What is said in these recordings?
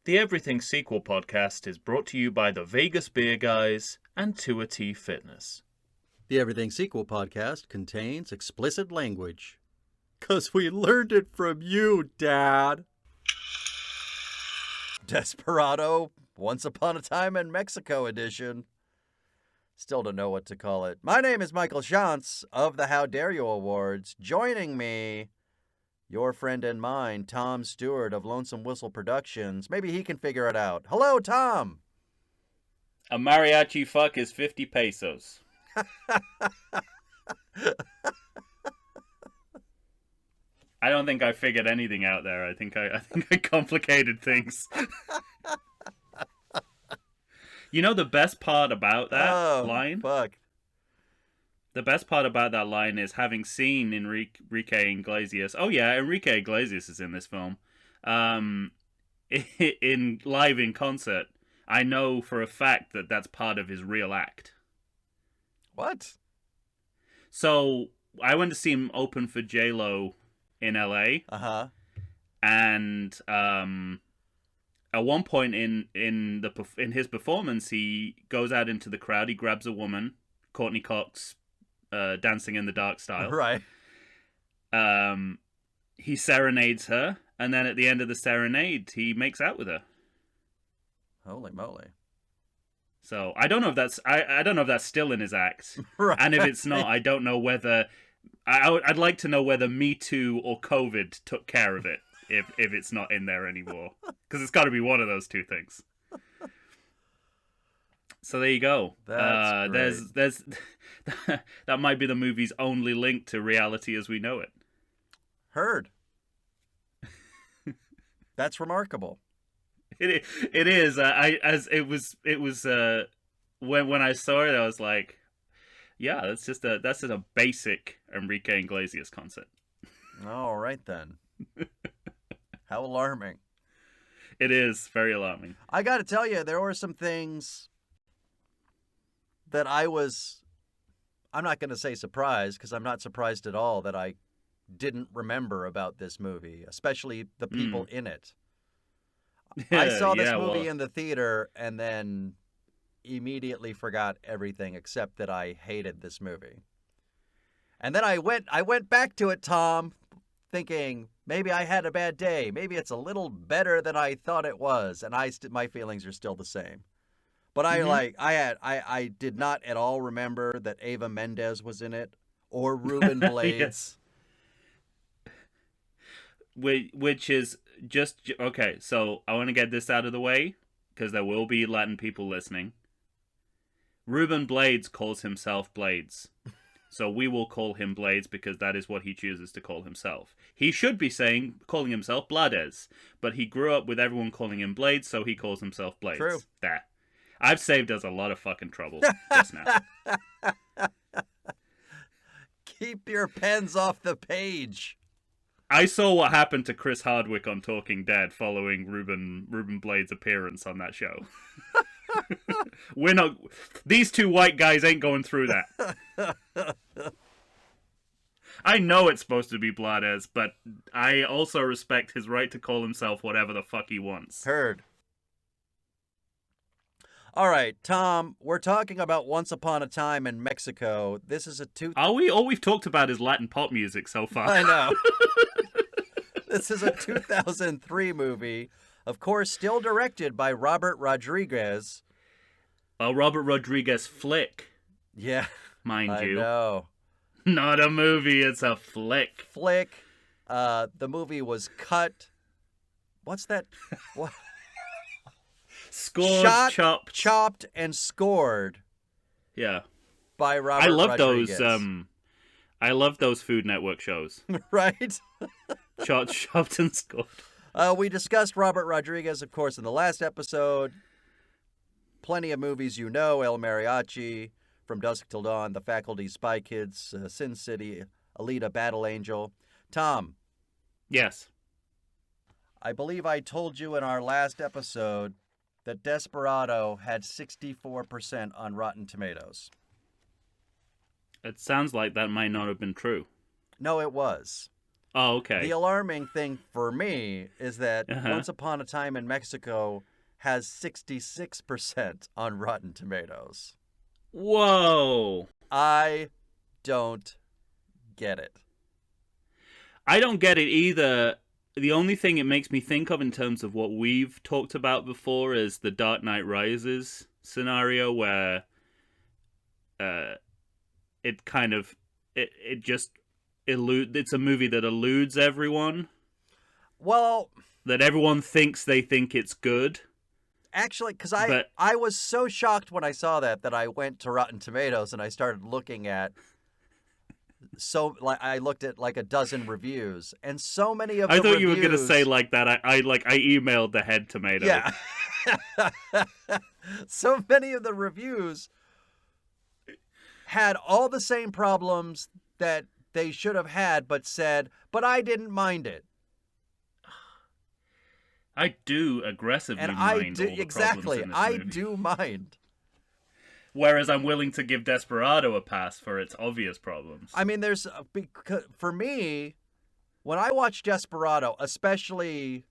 The Everything Sequel podcast is brought to you by the Vegas Beer Guys and 2T Fitness. The Everything Sequel podcast contains explicit language. 'Cause we learned it from you, Dad. Desperado, Once Upon a Time in Mexico edition. Still don't know what to call it. My name is Michael Shantz of the How Dare You Awards. Joining me, your friend and mine, Tom Stewart of Lonesome Whistle Productions. Maybe he can figure it out. Hello, Tom. A mariachi fuck is 50 pesos. I don't think I figured anything out there. I think I complicated things. You know the best part about that line? Fuck. The best part about that line is having seen Enrique Iglesias. Oh yeah, Enrique Iglesias is in this film. In live in concert. I know for a fact that that's part of his real act. What? So I went to see him open for J-Lo in LA. Uh-huh. And at one point in his performance, he goes out into the crowd. He grabs a woman, Courtney Cox, Dancing in the Dark style. Right. He serenades her, and then at the end of the serenade, he makes out with her. Holy moly. So I don't know if that's I don't know if that's still in his act, Right. And if it's not, I don't know whether I'd like to know whether Me Too or COVID took care of it. If it's not in there anymore, because it's got to be one of those two things. So there you go. That's great. There's that might be the movie's only link to reality as we know it. Heard. That's remarkable. It is. When I saw it, I was like, yeah, that's just a basic Enrique Iglesias concert. All right then. How alarming. It is very alarming. I got to tell you, there were some things that I'm not going to say surprised, because I'm not surprised at all that I didn't remember about this movie, especially the people in it. I saw this movie in the theater and then immediately forgot everything except that I hated this movie. And then I went back to it, Tom, thinking maybe I had a bad day. Maybe it's a little better than I thought it was, and my feelings are still the same. But I did not at all remember that Eva Mendes was in it or Ruben Blades. Which is just okay. So I want to get this out of the way because there will be Latin people listening. Ruben Blades calls himself Blades. So we will call him Blades because that is what he chooses to call himself. He should be calling himself Blades, but he grew up with everyone calling him Blades, so he calls himself Blades. True. There. I've saved us a lot of fucking trouble just now. Keep your pens off the page. I saw what happened to Chris Hardwick on Talking Dead following Ruben Blades' appearance on that show. These two white guys ain't going through that. I know it's supposed to be Blades, but I also respect his right to call himself whatever the fuck he wants. Heard. All right, Tom, we're talking about Once Upon a Time in Mexico. This is Are we? All we've talked about is Latin pop music so far. I know. This is a 2003 movie, of course, still directed by Robert Rodriguez. A Robert Rodriguez flick. Yeah. Mind you. I know. Not a movie, it's a flick. Flick. The movie was cut. What's that? What? Scored, chopped, and scored. Yeah. By Robert Rodriguez. I love those Food Network shows. Right? Chopped and scored. We discussed Robert Rodriguez, of course, in the last episode. Plenty of movies you know: El Mariachi, From Dusk Till Dawn, The Faculty, Spy Kids, Sin City, Alita, Battle Angel. Tom. Yes. I believe I told you in our last episode that Desperado had 64% on Rotten Tomatoes. It sounds like that might not have been true. No, it was. Oh, The okay. alarming thing for me is that Uh-huh. Once Upon a Time in Mexico has 66% on Rotten Tomatoes. Whoa. I don't get it. I don't get it either. The only thing it makes me think of in terms of what we've talked about before is the Dark Knight Rises scenario where uh, it kind of it just it's a movie that eludes everyone, Well, that everyone thinks they think it's good, actually, because but I was so shocked when I saw that I went to Rotten Tomatoes and I started looking at I looked at like a dozen reviews, and so many of I the thought you were gonna say reviews, like that. I emailed the head tomato. yeah, so many of the reviews had all the same problems that they should have had, but said, but I didn't mind it. I do And aggressively I mind do, all the problems exactly, in this I movie. do mind. Whereas I'm willing to give Desperado a pass for its obvious problems. I mean, because for me, when I watch Desperado, especially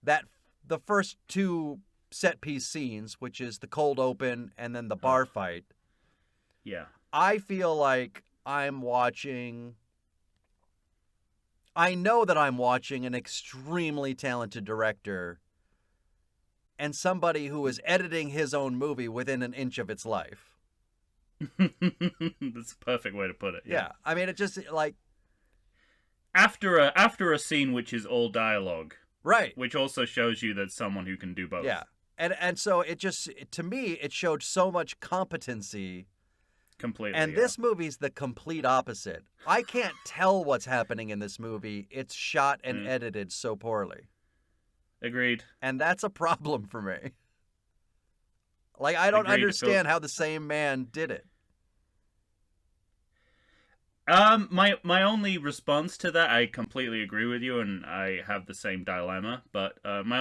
that the first two set piece scenes, which is the cold open and then the Ugh, bar fight, yeah. I feel like I'm watching. I know that I'm watching an extremely talented director and somebody who is editing his own movie within an inch of its life. That's a perfect way to put it. Yeah. Yeah, I mean, it just like After a scene which is all dialogue, right. which also shows you that someone who can do Yeah, both and so it just to me it showed so much competency. completely. And Yeah. this movie's the complete opposite. I can't tell what's happening in this movie. It's shot and Mm, edited so poorly. agreed. And that's a problem for me. Like, I don't Agreed. It feels. understand how the same man did it. My only response to that, I completely agree with you, and I have the same dilemma. But my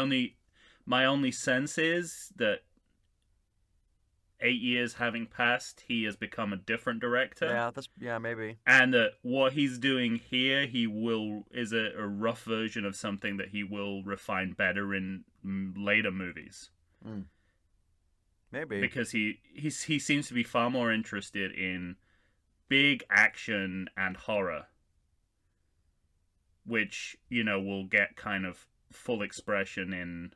only sense is that 8 years having passed, he has become a different director, Yeah, maybe. and that what he's doing here, he will is a rough version of something that he will refine better in later movies. Mm, maybe. Because he seems to be far more interested in big action and horror, which will get kind of full expression in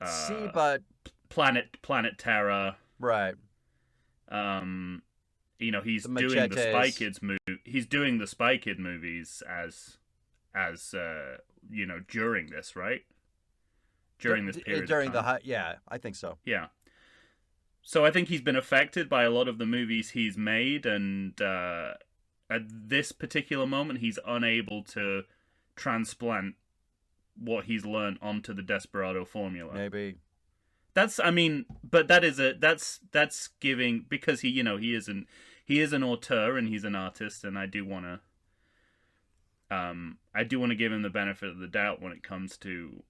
See, uh, but Planet Terror. right. Um, he's The doing the Spy machetes. Kids movie. He's doing the Spy Kid movies as during this, right? During this period of During the time. high, yeah, I think so. Yeah. So I think he's been affected by a lot of the movies he's made, and at this particular moment, he's unable to transplant what he's learned onto the Desperado formula. Maybe. But that's giving, because he is an auteur and he's an artist, and I do want to give him the benefit of the doubt when it comes to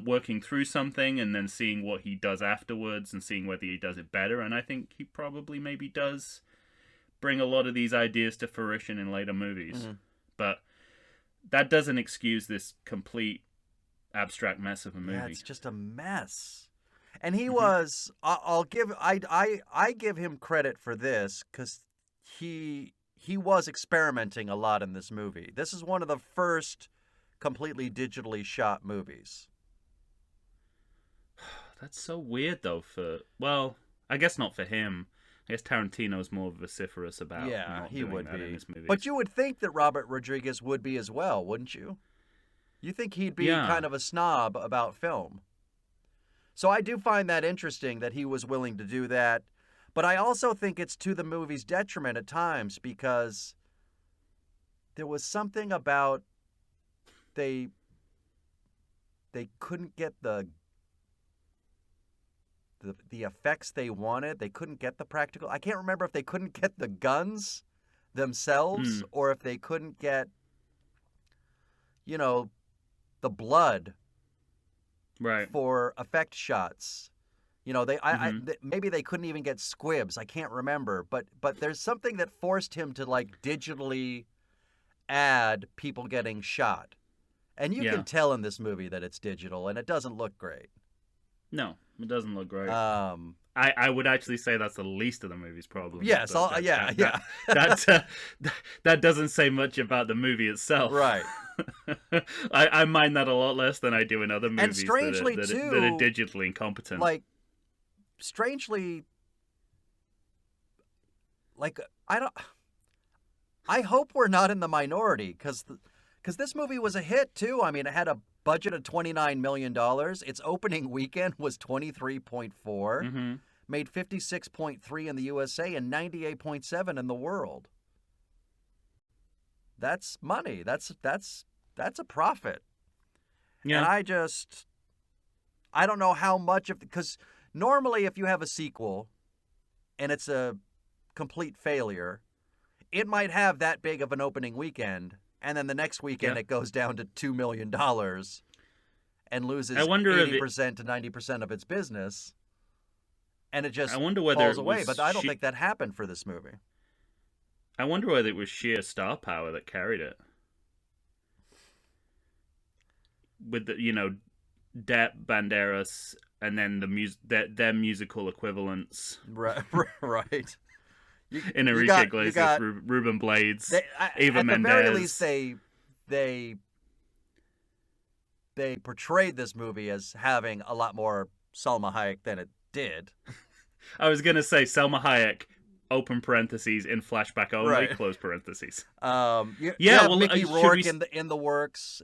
working through something and then seeing what he does afterwards and seeing whether he does it better. And I think he probably maybe does bring a lot of these ideas to fruition in later movies. Mm-hmm. But that doesn't excuse this complete abstract mess of a movie. Yeah, it's just a mess. And he Mhm. was. I give him credit for this because he was experimenting a lot in this movie. This is one of the first completely digitally shot movies. That's so weird, though. Well, I guess not for him. I guess Tarantino's more vociferous about Yeah, not he doing would that in be. his movies. But you would think that Robert Rodriguez would be as well, wouldn't you? You think he'd be Yeah. kind of a snob about film. So I do find that interesting that he was willing to do that. But I also think it's to the movie's detriment at times because there was something about they couldn't get the effects they wanted. They couldn't get the practical. I can't remember if they couldn't get the guns themselves Mm, or if they couldn't get the blood right. for effect shots. You know, maybe they couldn't even get squibs. I can't remember, but there's something that forced him to like digitally add people getting shot, and you can tell in this movie that it's digital, and it doesn't look great. No, it doesn't look great. I would actually say that's the least of the movie's problems. Yes, that doesn't say much about the movie itself. Right. I mind that a lot less than I do in other movies and strangely that too, are digitally incompetent. Like, strangely, like I hope we're not in the minority because this movie was a hit too. I mean, it had a budget of $29 million. Its opening weekend was 23.4, made 56.3 in the USA and 98.7 in the world. That's money. That's a profit. Yeah. And I don't know how much of, because normally if you have a sequel and it's a complete failure, it might have that big of an opening weekend, and then the next weekend it goes down to $2 million and loses 80% to 90% of its business, and it just falls away. But I don't think that happened for this movie. I wonder whether it was sheer star power that carried it. With the, Depp, Banderas, and then their musical equivalents. Right. Enrique Iglesias, Ruben Blades, Eva Mendes. At the very least, they portrayed this movie as having a lot more Salma Hayek than it did. I was going to say Salma Hayek, open parentheses, in flashback only, close parentheses. Mickey Rourke in the works.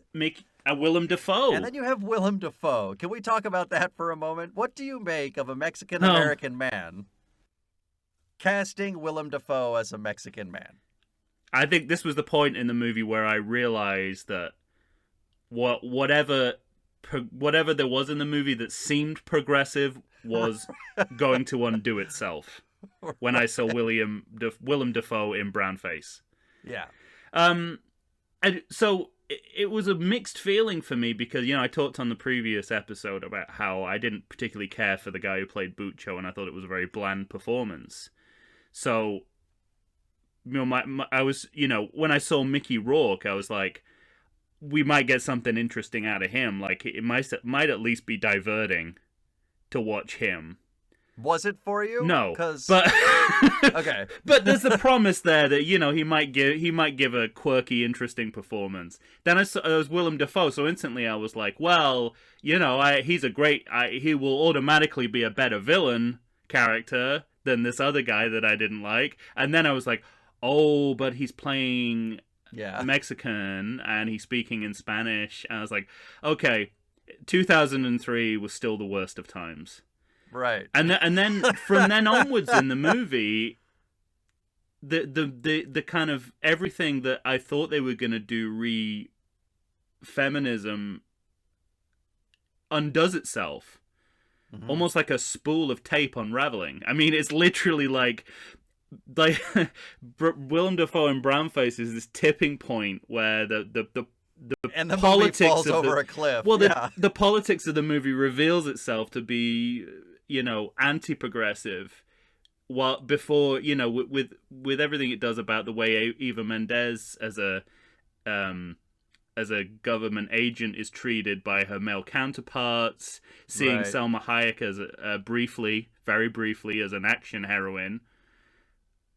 Willem Dafoe. And then you have Willem Dafoe. Can we talk about that for a moment? What do you make of a Mexican-American man casting Willem Dafoe as a Mexican man? I think this was the point in the movie where I realized that whatever there was in the movie that seemed progressive was going to undo itself when I saw Willem Dafoe in brownface. Yeah. And so it was a mixed feeling for me because, I talked on the previous episode about how I didn't particularly care for the guy who played Bucho, and I thought it was a very bland performance. So, I was, when I saw Mickey Rourke, I was like, we might get something interesting out of him. Like, it might at least be diverting to watch him. Was it for you? No, but okay. But there's the promise there that he might give a quirky, interesting performance. Then it was Willem Dafoe, so instantly I was like, well, he's he will automatically be a better villain character than this other guy that I didn't like. And then I was like, oh, but he's playing Mexican and he's speaking in Spanish. And I was like, okay, 2003 was still the worst of times. Right. And then from then onwards in the movie, the kind of everything that I thought they were going to do feminism undoes itself. Mm-hmm. Almost like a spool of tape unraveling. I mean, it's literally like Willem Dafoe in brownface is this tipping point where the and the politics movie falls over a cliff. Well, the politics of the movie reveals itself to be, anti-progressive. While before, with everything it does about the way Eva Mendes as a government agent is treated by her male counterparts, seeing Salma Hayek as very briefly, as an action heroine.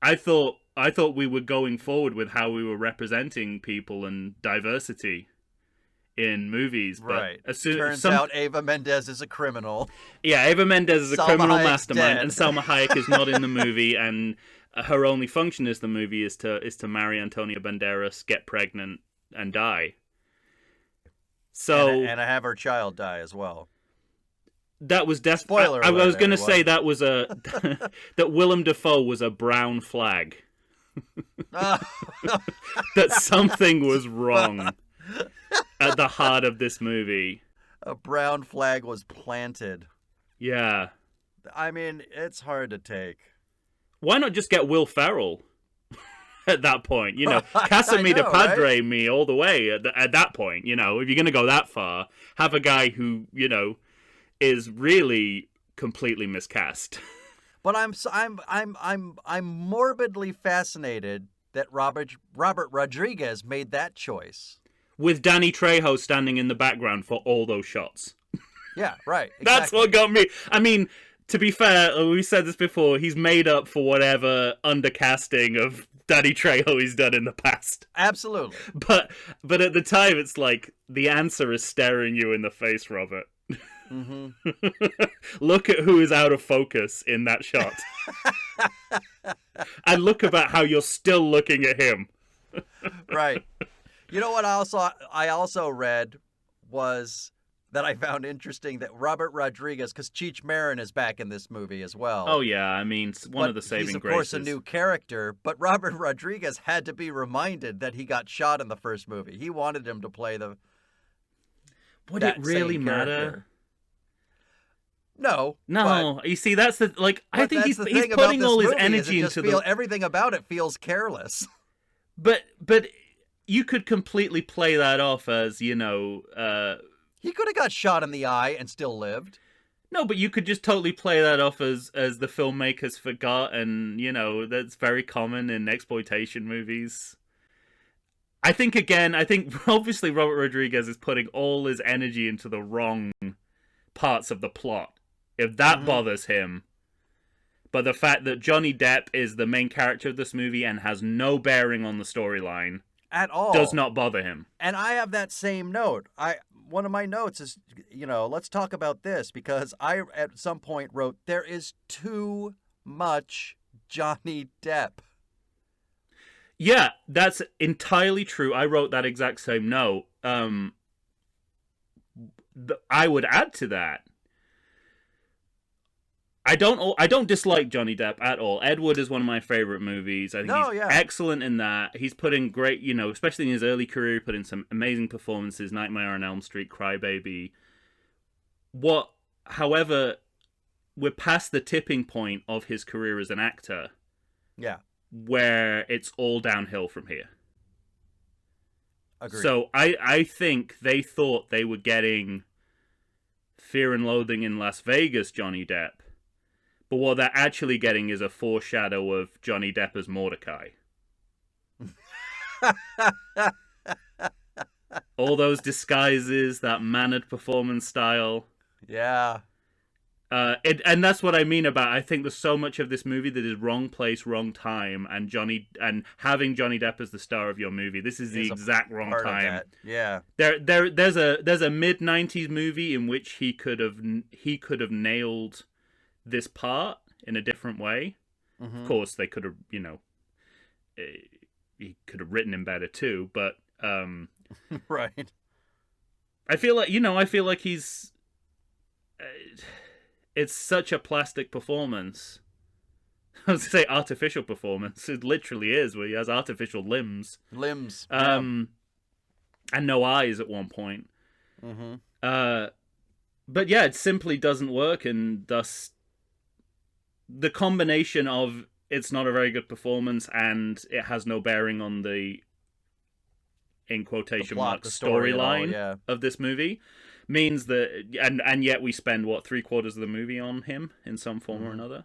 I thought we were going forward with how we were representing people and diversity in movies, but turns out Eva Mendes is a criminal. Yeah, Eva Mendes is a criminal Hayek's mastermind, dead. And Salma Hayek is not in the movie, and her only function as the movie is to marry Antonio Banderas, get pregnant, and die. So and have her child die as well. That was Spoiler I alert, was going to say everyone. that was that Willem Dafoe was a brown flag. That something was wrong at the heart of this movie. A brown flag was planted. Yeah. I mean, it's hard to take. Why not just get Will Ferrell at that point? Casa me de know, Padre right? me all the way at that point. If you're going to go that far, have a guy who, is really completely miscast. But I'm morbidly fascinated that Robert Rodriguez made that choice. With Danny Trejo standing in the background for all those shots. Yeah, right. Exactly. That's what got me. I mean, to be fair, we said this before, he's made up for whatever undercasting of Danny Trejo he's done in the past. Absolutely. But at the time, it's like, the answer is staring you in the face, Robert. Mm-hmm. Look at who is out of focus in that shot. And look about how you're still looking at him. Right. You know what I also read was that I found interesting that Robert Rodriguez, because Cheech Marin is back in this movie as well. Oh yeah, I mean, one of the saving graces. He's of course a new character, but Robert Rodriguez had to be reminded that he got shot in the first movie. He wanted him to play the. Would it really matter? No. You see, that's the I think he's putting all his energy into everything about it feels careless. But you could completely play that off as, he could have got shot in the eye and still lived. No, but you could just totally play that off as the filmmakers forgot, and that's very common in exploitation movies. I think obviously Robert Rodriguez is putting all his energy into the wrong parts of the plot. If that bothers him. But the fact that Johnny Depp is the main character of this movie and has no bearing on the storyline at all does not bother him. And I have that same note. One of my notes is, let's talk about this, because I at some point wrote, there is too much Johnny Depp. Yeah, that's entirely true. I wrote that exact same note. I would add to that. I don't dislike Johnny Depp at all. Ed Wood is one of my favorite movies. I think he's excellent in that. He's put in great, especially in his early career, he put in some amazing performances. Nightmare on Elm Street, Crybaby. However, we're past the tipping point of his career as an actor. Yeah. Where it's all downhill from here. Agreed. So I think they thought they were getting Fear and Loathing in Las Vegas Johnny Depp. But what they're actually getting is a foreshadow of Johnny Depp as Mordecai. All those disguises, that mannered performance style. Yeah. And that's what I mean about, I think there's so much of this movie that is wrong place, wrong time, and having Johnny Depp as the star of your movie. This is the exact wrong time. Yeah. There's a mid-90s movie in which he could have nailed this part in a different way. Mm-hmm. Of course, they could have, he could have written him better too, but right. I feel like he's it's such a plastic performance. I was going to say artificial performance. It literally is, where he has artificial limbs. And no eyes at one point. Mm-hmm. But yeah, it simply doesn't work, and thus the combination of it's not a very good performance and it has no bearing on the, in quotation marks, storyline of this movie means that, and yet we spend 3/4 of the movie on him in some form or another.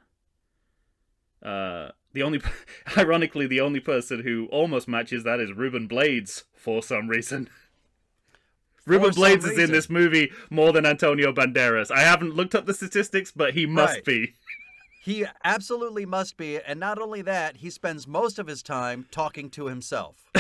Ironically, the only person who almost matches that is Ruben Blades for some reason. Ruben Blades is in this movie more than Antonio Banderas. I haven't looked up the statistics, but he must be. He absolutely must be, and not only that, he spends most of his time talking to himself.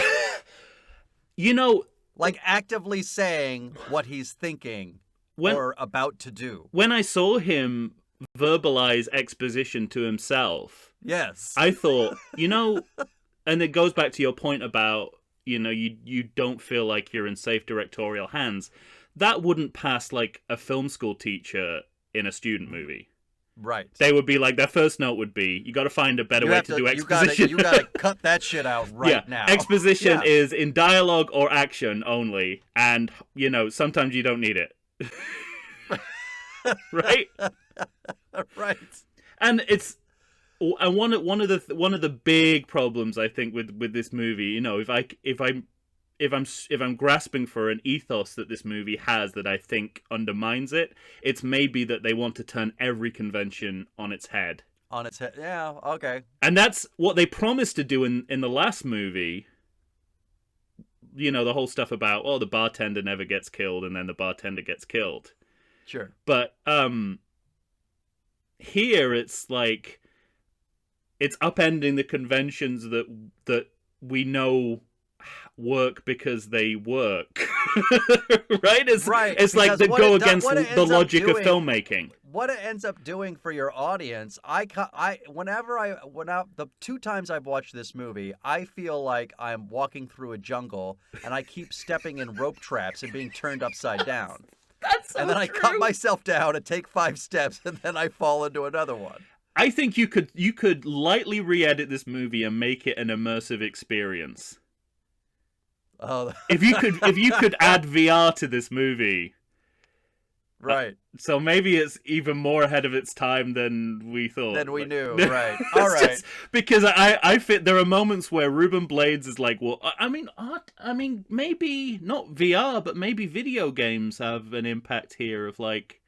Like actively saying what he's thinking or about to do. When I saw him verbalize exposition to himself, yes, I thought, and it goes back to your point about, you don't feel like you're in safe directorial hands. That wouldn't pass like a film school teacher in a student movie. Right. They would be like, their first note would be, you got to find a better way to do exposition. You got to cut that shit out now. Exposition is in dialogue or action only, and sometimes you don't need it. Right? Right. And it's one of the big problems I think with this movie, if if I'm grasping for an ethos that this movie has that I think undermines it, it's maybe that they want to turn every convention on its head. On its head. Yeah, okay. And that's what they promised to do in the last movie. You know, the whole stuff about, oh, the bartender never gets killed and then the bartender gets killed. Sure. But here it's like it's upending the conventions that we know work because they work. Right? It's like they go against the logic of filmmaking. What it ends up doing for your audience, the 2 times I've watched this movie, I feel like I'm walking through a jungle and I keep stepping in rope traps and being turned upside down. That's so and then true. I cut myself down and take 5 steps and then I fall into another one. I think you could lightly re-edit this movie and make it an immersive experience. Oh. if you could add VR to this movie. Right. So maybe it's even more ahead of its time than we thought. Than we knew, right. All right. Because I fit there are moments where Ruben Blades is like, well, I mean maybe not VR, but maybe video games have an impact here of like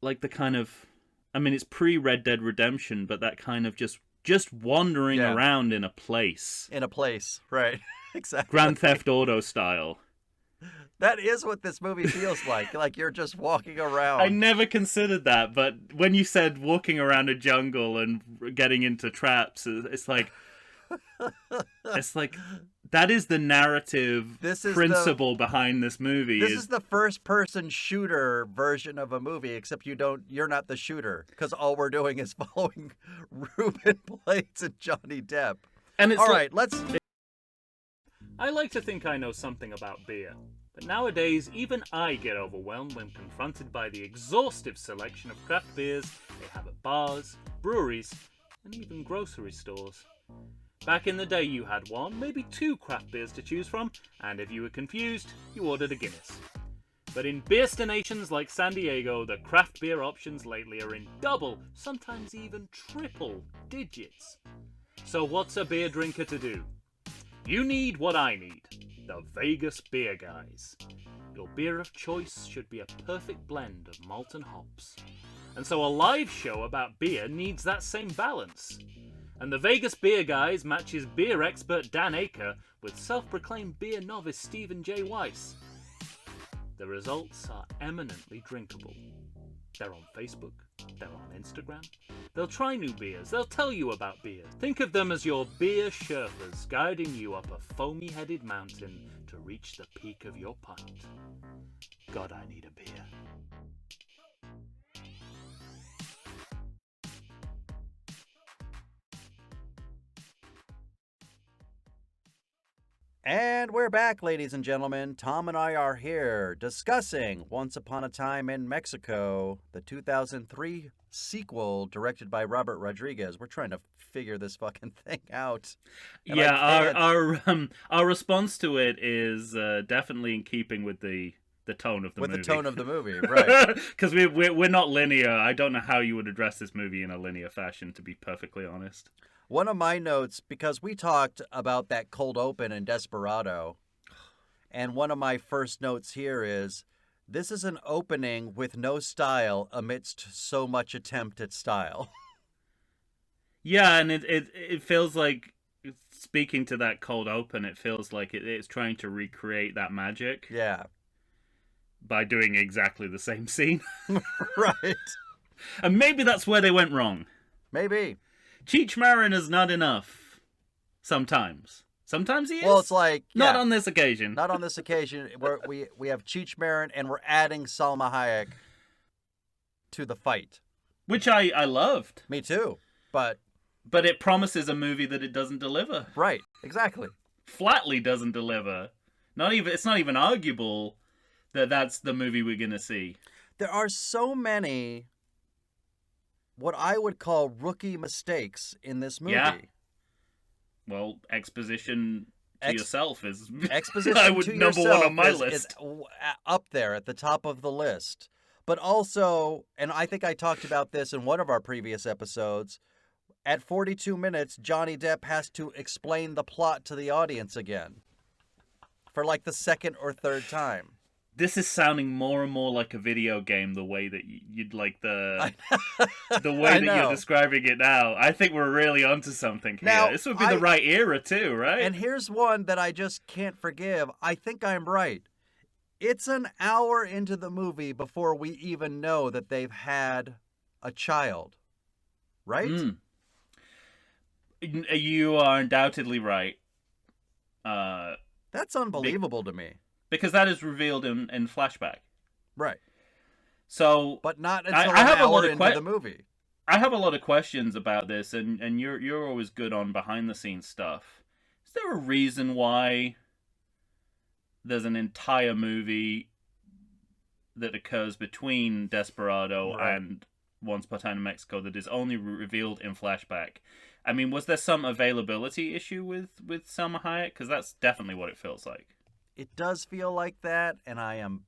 the kind of, I mean, it's pre-Red Dead Redemption, but that kind of just wandering around in a place. In a place, right. Exactly. Grand Theft Auto style. That is what this movie feels like. Like you're just walking around. I never considered that, but when you said walking around a jungle and getting into traps, it's like that is the narrative principle behind this movie. This is the first-person shooter version of a movie, except you're not the shooter, because all we're doing is following Ruben Blades and Johnny Depp. And it's all right, let's. I like to think I know something about beer, but nowadays even I get overwhelmed when confronted by the exhaustive selection of craft beers they have at bars, breweries, and even grocery stores. Back in the day you had 1, maybe 2 craft beers to choose from, and if you were confused, you ordered a Guinness. But in beerstinations like San Diego, the craft beer options lately are in double, sometimes even triple digits. So what's a beer drinker to do? You need what I need, the Vegas Beer Guys. Your beer of choice should be a perfect blend of malt and hops. And so a live show about beer needs that same balance. And the Vegas Beer Guys matches beer expert Dan Aker with self-proclaimed beer novice Stephen J. Weiss. The results are eminently drinkable. They're on Facebook, they're on Instagram. They'll try new beers, they'll tell you about beer. Think of them as your beer Sherpas guiding you up a foamy-headed mountain to reach the peak of your pint. God, I need a beer. And we're back, ladies and gentlemen. Tom and I are here discussing Once Upon a Time in Mexico, the 2003 sequel directed by Robert Rodriguez. We're trying to figure this fucking thing out. Yeah, our response to it is definitely in keeping with the tone of the movie. With the tone of the movie, right. Because we're not linear. I don't know how you would address this movie in a linear fashion, to be perfectly honest. One of my notes, because we talked about that cold open in Desperado, and one of my first notes here is, this is an opening with no style amidst so much attempt at style. Yeah, and it feels like, speaking to that cold open, it feels like it's trying to recreate that magic. Yeah. By doing exactly the same scene. Right. And maybe that's where they went wrong. Maybe. Cheech Marin is not enough. Sometimes. Sometimes he is. Well, it's like... Not on this occasion. Not on this occasion. We have Cheech Marin, and we're adding Salma Hayek to the fight. Which I loved. Me too. But it promises a movie that it doesn't deliver. Right. Exactly. Flatly doesn't deliver. It's not even arguable that that's the movie we're going to see. There are so many... what I would call rookie mistakes in this movie. Yeah. Well, exposition to yourself is exposition I would to number yourself one on my is list. Up there at the top of the list. But also, and I think I talked about this in one of our previous episodes, at 42 minutes, Johnny Depp has to explain the plot to the audience again. for like the second or third time. This is sounding more and more like a video game. The way that you'd like the way that you're describing it now. I think we're really onto something here. Now, This would be the right era too, right? And here's one that I just can't forgive. I think I'm right. It's an hour into the movie before we even know that they've had a child. Right? You are undoubtedly right. That's unbelievable to me. Because that is revealed in flashback. Right. So, but not until an hour into the movie. I have a lot of questions about this, and you're always good on behind the scenes stuff. Is there a reason why there's an entire movie that occurs between Desperado and Once Upon a Time in Mexico that is only revealed in flashback? I mean, was there some availability issue with Salma Hayek? Because that's definitely what it feels like. It does feel like that, and I am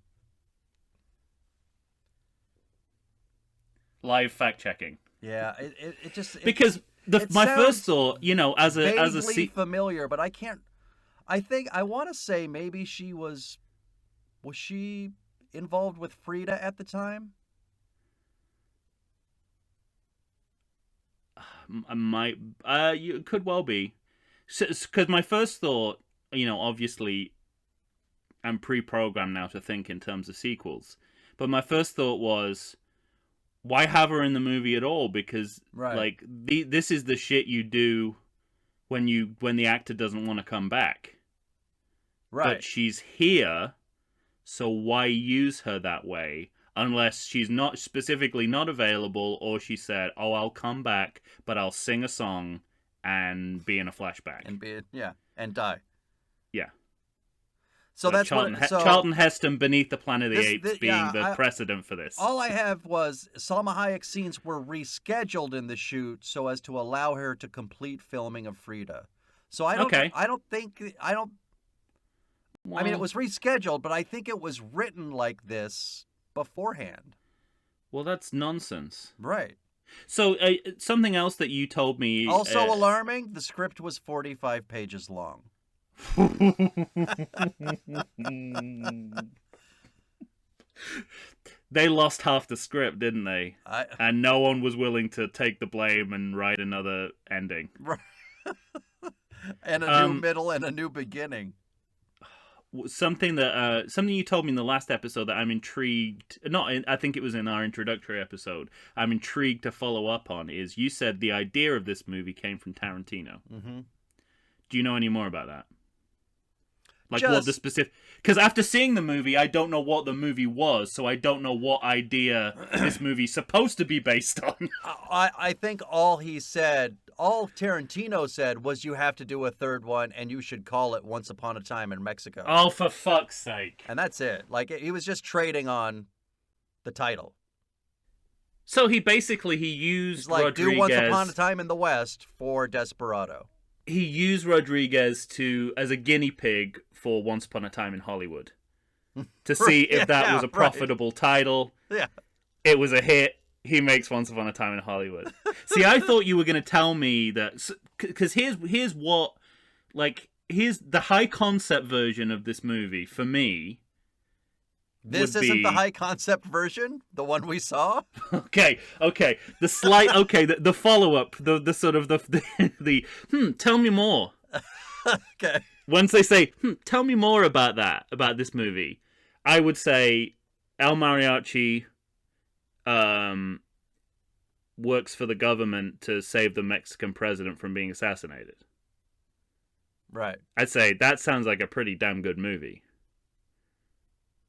live fact checking. Yeah, it just because my first thought, as a familiar, but I can't. I want to say maybe she was she involved with Frida at the time? You could well be, because my first thought, obviously, I'm pre-programmed now to think in terms of sequels, but my first thought was, why have her in the movie at all? Because this is the shit you do when the actor doesn't want to come back. Right. But she's here, so why use her that way? Unless she's not specifically not available, or she said, "Oh, I'll come back, but I'll sing a song and be in a flashback and die." Yeah. So that's Charlton Heston, Beneath the Planet of the Apes, being the precedent for this. All I have was Salma Hayek's scenes were rescheduled in the shoot so as to allow her to complete filming of Frida. So I don't think. Well, I mean, it was rescheduled, but I think it was written like this beforehand. Well, that's nonsense. Right. So something else that you told me. Also alarming, the script was 45 pages long. They lost half the script, didn't they? And no one was willing to take the blame and write another ending. Right. And a new middle and a new beginning. Something you told me in the last episode that I'm intrigued. I think it was in our introductory episode. I'm intrigued to follow up on is you said the idea of this movie came from Tarantino. Mm-hmm. Do you know any more about that? What the specific? Because after seeing the movie, I don't know what the movie was, so I don't know what idea this movie's supposed to be based on. I think all Tarantino said was you have to do a third one, and you should call it Once Upon a Time in Mexico. Oh, for fuck's sake! And that's it. He was just trading on the title. So he used Rodriguez. Do Once Upon a Time in the West for Desperado. He used Rodriguez as a guinea pig for Once Upon a Time in Hollywood to see if that was a profitable title. Yeah. It was a hit. He makes Once Upon a Time in Hollywood. See, I thought you were going to tell me that, because here's the high concept version of this movie for me. This isn't the high concept version, the one we saw. Okay. The follow up, the sort of the tell me more. Okay. Once they say, tell me more about this movie, I would say El Mariachi works for the government to save the Mexican president from being assassinated. Right. I'd say that sounds like a pretty damn good movie.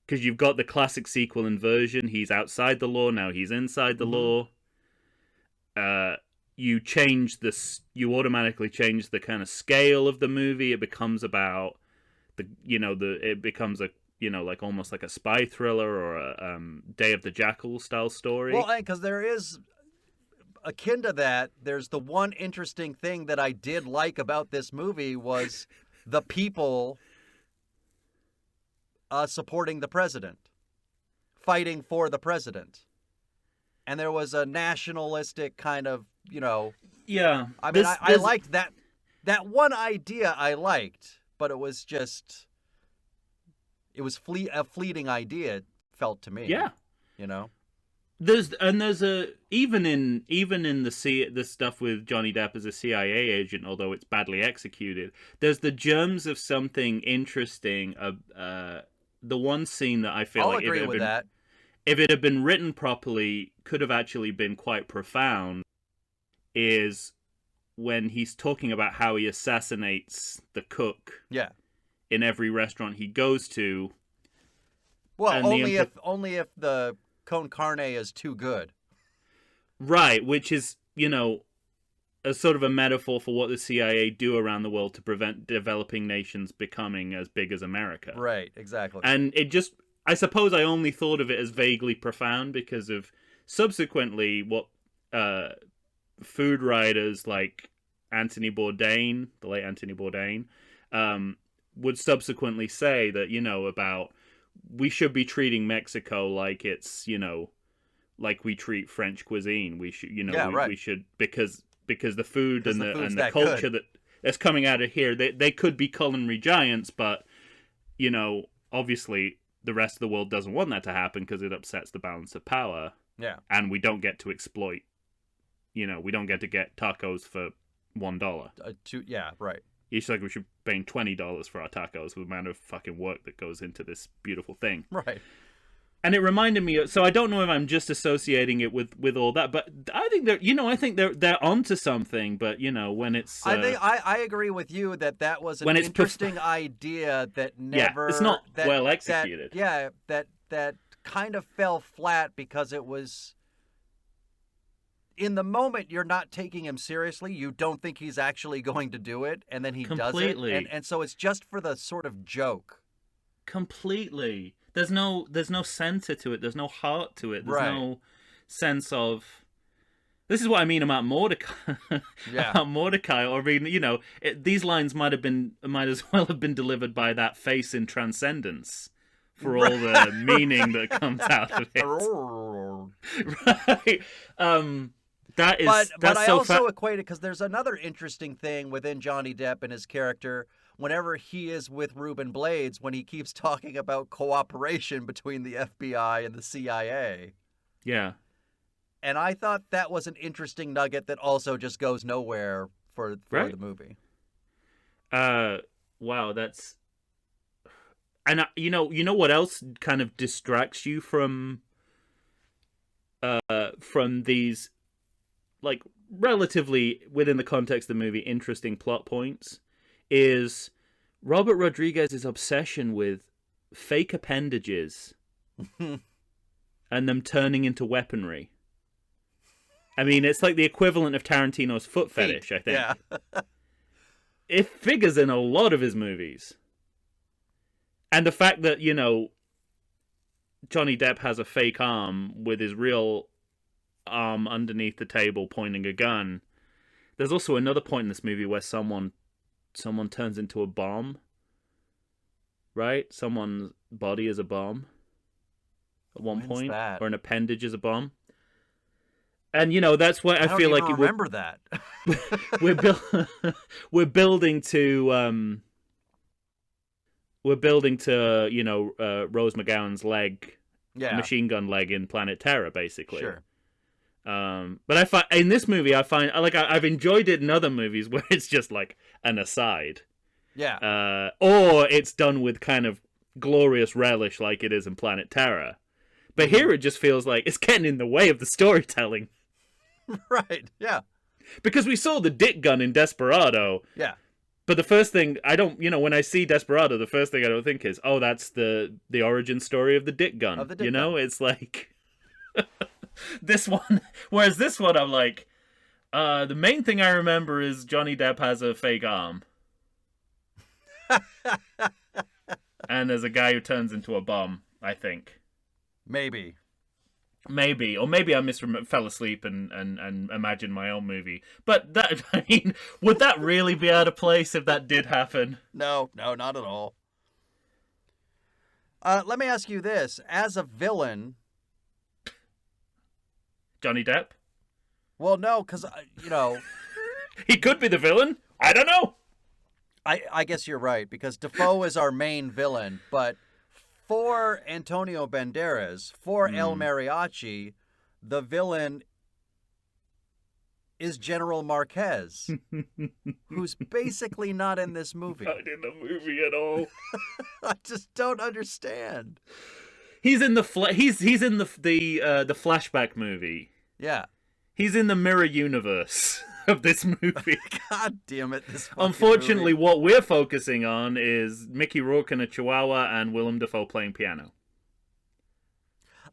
Because you've got the classic sequel inversion. He's outside the law, now he's inside the law. You automatically change the kind of scale of the movie. It becomes about almost like a spy thriller or a Day of the Jackal style story. Well, because there is akin to that. There's the one interesting thing that I did like about this movie was the people supporting the president, fighting for the president. And there was a nationalistic kind of, Yeah. I mean, I liked that one idea I liked, but it was just it was a fleeting idea, it felt to me. Yeah. You know? There's a even in the stuff with Johnny Depp as a CIA agent, although it's badly executed, there's the germs of something interesting. The one scene that I feel I'll like agree with that. if it had been written properly, could have actually been quite profound, is when he's talking about how he assassinates the cook Yeah. in every restaurant he goes to. Well, And only if the con carne is too good. Right, which is, a sort of a metaphor for what the CIA do around the world to prevent developing nations becoming as big as America. Right, exactly. And I suppose I only thought of it as vaguely profound because of subsequently what food writers like Anthony Bourdain, the late Anthony Bourdain, would subsequently say that, about we should be treating Mexico like it's, like we treat French cuisine. We should, we should, because the food and the culture that's coming out of here, they could be culinary giants, but, obviously the rest of the world doesn't want that to happen because it upsets the balance of power. Yeah. And we don't get to exploit, we don't get to get tacos for $1. Yeah, right. It's like we should pay $20 for our tacos with the amount of fucking work that goes into this beautiful thing. Right. And it reminded me, so I don't know if I'm just associating it with all that, but I think they're onto something. But when it's, I agree with you that was an interesting idea that never, it's not well executed. That kind of fell flat because it was. In the moment, you're not taking him seriously. You don't think he's actually going to do it, and then he does it, and so it's just for the sort of joke. Completely. There's no center to it. There's no heart to it. There's no sense of. This is what I mean about Mordecai. Yeah. About Mordecai, or even these lines might as well have been delivered by that face in Transcendence, for all the meaning that comes out of it. Right. But I also equate it because there's another interesting thing within Johnny Depp and his character. Whenever he is with Ruben Blades, when he keeps talking about cooperation between the FBI and the CIA. Yeah. And I thought that was an interesting nugget that also just goes nowhere for the movie. Wow, that's. And you know what else kind of distracts you from these, like, relatively within the context of the movie interesting plot points, is Robert Rodriguez's obsession with fake appendages and them turning into weaponry. I mean, it's like the equivalent of Tarantino's foot fetish, I think. Yeah. It figures in a lot of his movies. And the fact that, Johnny Depp has a fake arm with his real arm underneath the table pointing a gun. There's also another point in this movie where someone turns into a bomb. Right? Someone's body is a bomb at one point. That? Or an appendage is a bomb. And, that's why I feel like... I remember that. We're building to... We're building to, Rose McGowan's leg, machine gun leg in Planet Terror, basically. Sure. But I find in this movie, I've enjoyed it in other movies where it's just like an aside. Yeah. Or it's done with kind of glorious relish, like it is in Planet Terror. But here it just feels like it's getting in the way of the storytelling. Right. Yeah. Because we saw the dick gun in Desperado. Yeah. But the first thing I don't, when I see Desperado, the first thing I don't think is, oh, that's the origin story of the dick gun. It's like this one. Whereas this one, I'm like, the main thing I remember is Johnny Depp has a fake arm, and there's a guy who turns into a bomb. I think maybe, or maybe I fell asleep and imagined my own movie. But that, I mean, would that really be out of place if that did happen? No, not at all. Let me ask you this: as a villain, Johnny Depp? Well, no, because he could be the villain. I don't know. I guess you're right, because Defoe is our main villain, but for Antonio Banderas, for El Mm. Mariachi, the villain is General Marquez, who's basically not in this movie. Not in the movie at all. I just don't understand. He's in the he's in the flashback movie. Yeah. He's in the mirror universe of this movie. God damn it! This fucking Unfortunately, movie. what we're focusing on is Mickey Rourke in a Chihuahua and Willem Dafoe playing piano.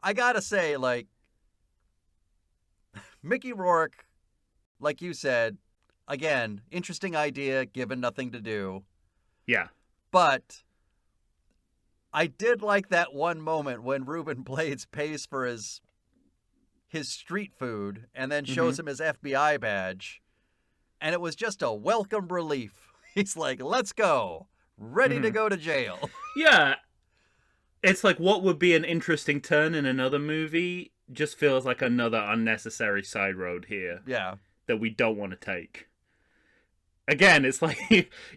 I gotta say, like, Mickey Rourke, like you said, again, interesting idea given nothing to do. Yeah. But I did like that one moment when Ruben Blades pays for his street food and then shows him his FBI badge. And it was just a welcome relief. He's like, let's go. Ready to go to jail. Yeah. It's like what would be an interesting turn in another movie just feels like another unnecessary side road here Yeah. that we don't want to take. Again, it's like,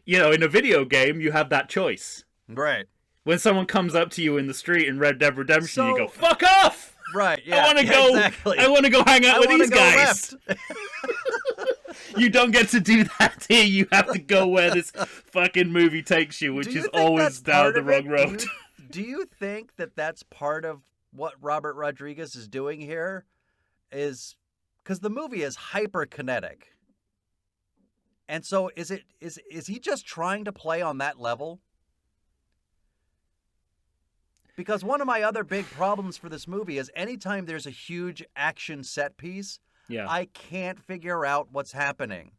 in a video game, you have that choice. Right. When someone comes up to you in the street in Red Dead Redemption, you So- go, fuck off! Right. Yeah. I want to go. Exactly. I want to go hang out with wanna these go guys. left. You don't get to do that here. You have to go where this fucking movie takes you, which Do you is think always that's down part the of wrong it? road. Do you think that that's part of what Robert Rodriguez is doing here? Is because the movie is hyperkinetic, and so is he just trying to play on that level? Because one of my other big problems for this movie is anytime there's a huge action set piece, Yeah. I can't figure out what's happening.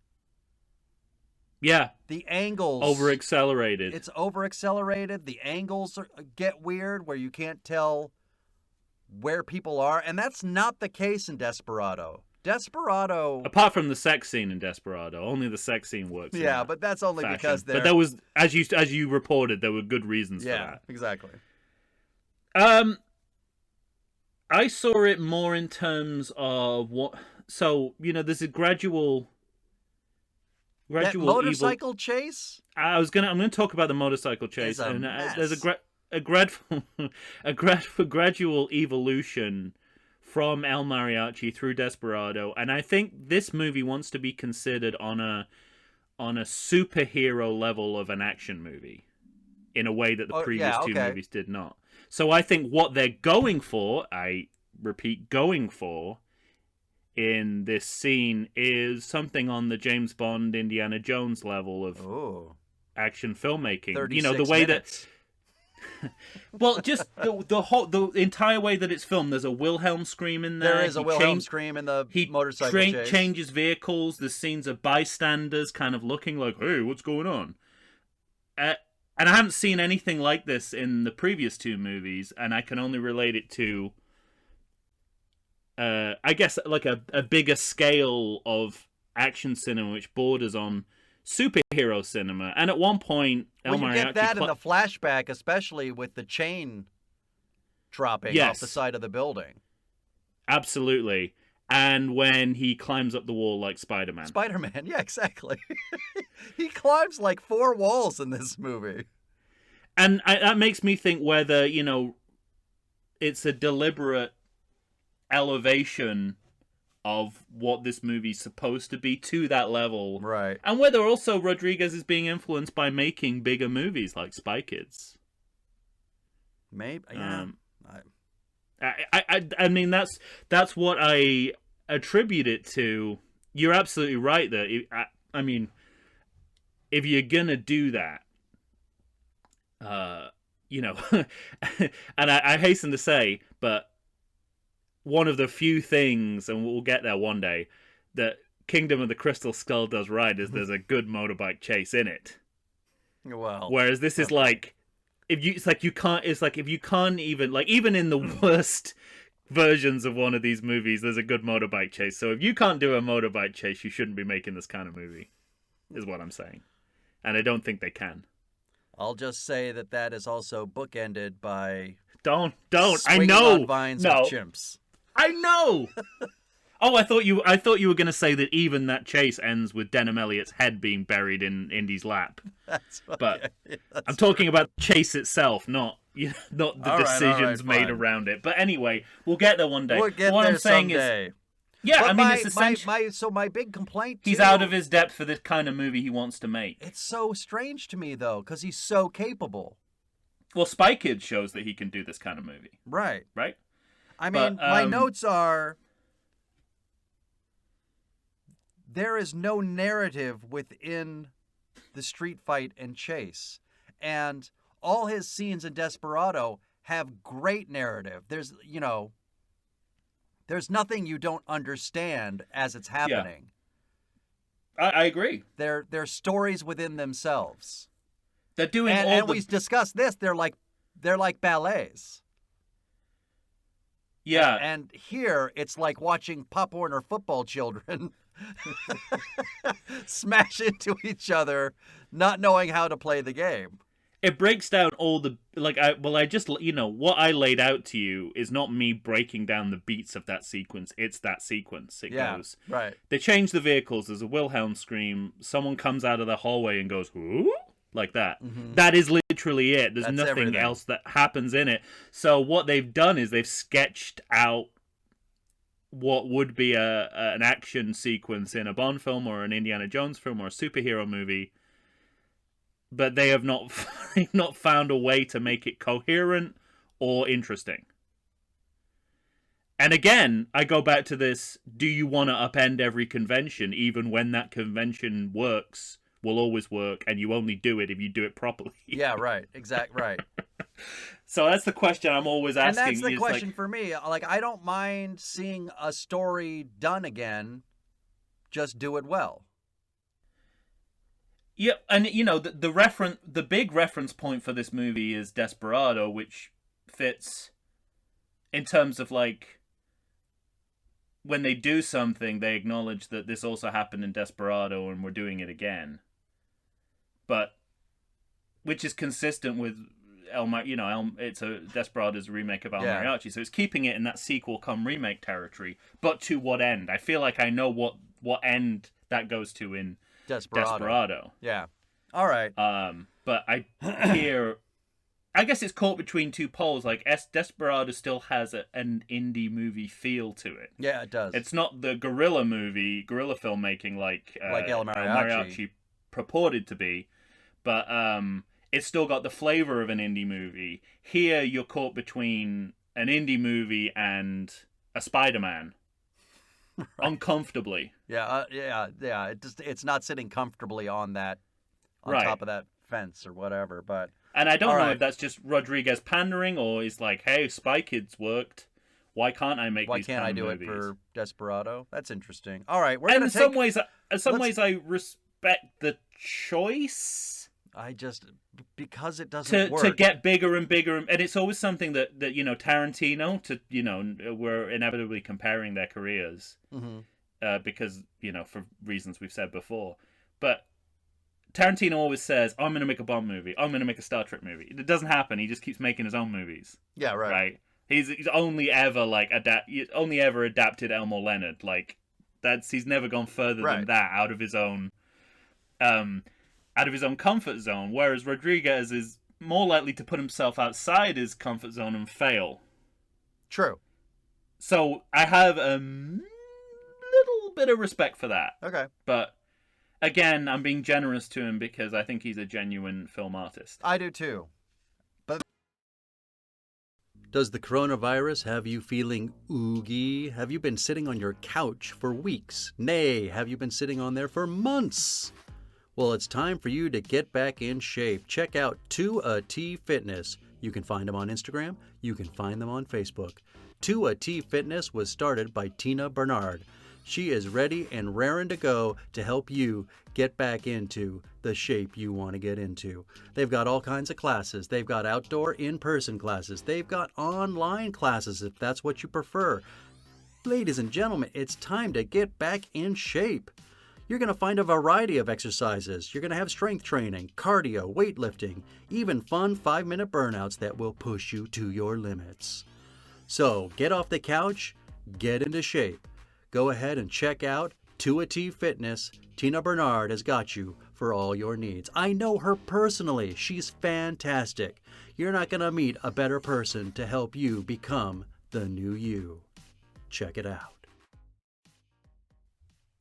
Yeah. The angles Over accelerated. It's over accelerated. The angles get weird where you can't tell where people are, and that's not the case in Desperado. Desperado. Apart from the sex scene in Desperado, only the sex scene works. in Yeah, that but that's only fashion. because they're. But there was, as you reported, there were good reasons for yeah, that. exactly. I saw it more in terms of what. So there's a gradual That motorcycle chase. I'm gonna talk about the motorcycle chase, Is a and mess. there's a gradual evolution from El Mariachi through Desperado, and I think this movie wants to be considered on a superhero level of an action movie, in a way that the previous two movies did not. So I think what they're going for, I repeat, going for, in this scene is something on the James Bond, Indiana Jones level of action filmmaking. 36 The way minutes. that. Well, just the entire way that it's filmed. There's a Wilhelm scream in there. There is a Wilhelm scream in the motorcycle chase. Changes vehicles. There's scenes of bystanders kind of looking like, "Hey, what's going on?" And I haven't seen anything like this in the previous two movies, and I can only relate it to, I guess, like a bigger scale of action cinema, which borders on superhero cinema. And at one point, El Well, you Mariachi get that in the flashback, especially with the chain dropping off the side of the building. Absolutely. And when he climbs up the wall like Spider-Man. Spider-Man, yeah, exactly. He climbs like 4 walls in this movie. And that makes me think whether, it's a deliberate elevation of what this movie's supposed to be to that level. Right. And whether also Rodriguez is being influenced by making bigger movies like Spy Kids. Maybe, yeah. I mean, that's what I attribute it to. You're absolutely right that, I mean, if you're gonna do that, and I hasten to say, but one of the few things, and we'll get there one day, that Kingdom of the Crystal Skull does right is there's a good motorbike chase in it. Well, whereas this is like, if you can't even in the worst versions of one of these movies, there's a good motorbike chase. So if you can't do a motorbike chase, you shouldn't be making this kind of movie, is what I'm saying. And I don't think they can. I'll just say that is also bookended by Don't. I swinging know. on vines of chimps. I know. Oh, I thought you were going to say that even that chase ends with Denham Elliott's head being buried in Indy's lap. That's But that's I'm talking about the chase itself, not not the All right, decisions made fine. around it. But anyway, we'll get there one day. We'll get what there I'm saying someday. is, yeah, But I mean, it's essentially my big complaint. he's too, out of his depth for the kind of movie he wants to make. It's so strange to me though, because he's so capable. Well, Spy Kids shows that he can do this kind of movie, Right. right? I mean, But, my notes are there is no narrative within the street fight and chase. And all his scenes in Desperado have great narrative. There's nothing you don't understand as it's happening. I agree. They're stories within themselves. They're doing And we discussed this. They're like ballets. Yeah. And here it's like watching Pop Warner football children smash into each other, not knowing how to play the game. It breaks down all the I just what I laid out to you is not me breaking down the beats of that sequence. It's that sequence. It goes right. They change the vehicles. There's a Wilhelm scream. Someone comes out of the hallway and goes, "Ooh," like that. Mm-hmm. That is literally it. There's That's nothing everything. else that happens in it. So what they've done is they've sketched out what would be an action sequence in a Bond film or an Indiana Jones film or a superhero movie. But they have not found a way to make it coherent or interesting. And again, I go back to this, do you want to upend every convention, even when that convention works, will always work, and you only do it if you do it properly? Yeah, right. Exactly, right. So that's the question I'm always asking. And that's the is question like, for me. Like, I don't mind seeing a story done again. Just do it well. Yeah, and the big reference point for this movie is Desperado, which fits in terms of like when they do something, they acknowledge that this also happened in Desperado and we're doing it again. But which is consistent with it's a Desperado's remake of El Mariachi, so it's keeping it in that sequel come remake territory. But to what end? I feel like I know what end that goes to in Desperado. Yeah. All right. But I guess it's caught between two poles. Like Desperado still has an indie movie feel to it. Yeah, it does. It's not the guerrilla filmmaking like El Mariachi purported to be, but it's still got the flavor of an indie movie. Here, you're caught between an indie movie and a Spider-Man. Right. Uncomfortably. Yeah. It's not sitting comfortably on that, top of that fence or whatever. But and I don't know if that's just Rodriguez pandering or he's like, hey, Spy Kids worked. Why can't I make? Why these can't I do movies? it for Desperado? That's interesting. All right, some ways, I respect the choice. Because it doesn't work. To get bigger and bigger, and it's always something that Tarantino we're inevitably comparing their careers, because for reasons we've said before. But Tarantino always says, "I'm going to make a Bond movie. I'm going to make a Star Trek movie." It doesn't happen. He just keeps making his own movies. Yeah, right. Right. He's only ever adapted Elmore Leonard. Like he's never gone further than that out of his own comfort zone, whereas Rodriguez is more likely to put himself outside his comfort zone and fail. True. So I have a little bit of respect for that. Okay. But again, I'm being generous to him because I think he's a genuine film artist. I do too. But does the coronavirus have you feeling oogie? Have you been sitting on your couch for weeks? Nay, have you been sitting on there for months? Well, it's time for you to get back in shape. Check out 2AT Fitness. You can find them on Instagram. You can find them on Facebook. 2AT Fitness was started by Tina Bernard. She is ready and raring to go to help you get back into the shape you want to get into. They've got all kinds of classes. They've got outdoor in-person classes. They've got online classes if that's what you prefer. Ladies and gentlemen, it's time to get back in shape. You're going to find a variety of exercises. You're going to have strength training, cardio, weightlifting, even fun 5-minute burnouts that will push you to your limits. So get off the couch, get into shape. Go ahead and check out 2AT Fitness. Tina Bernard has got you for all your needs. I know her personally. She's fantastic. you're not going to meet a better person to help you become the new you. Check it out.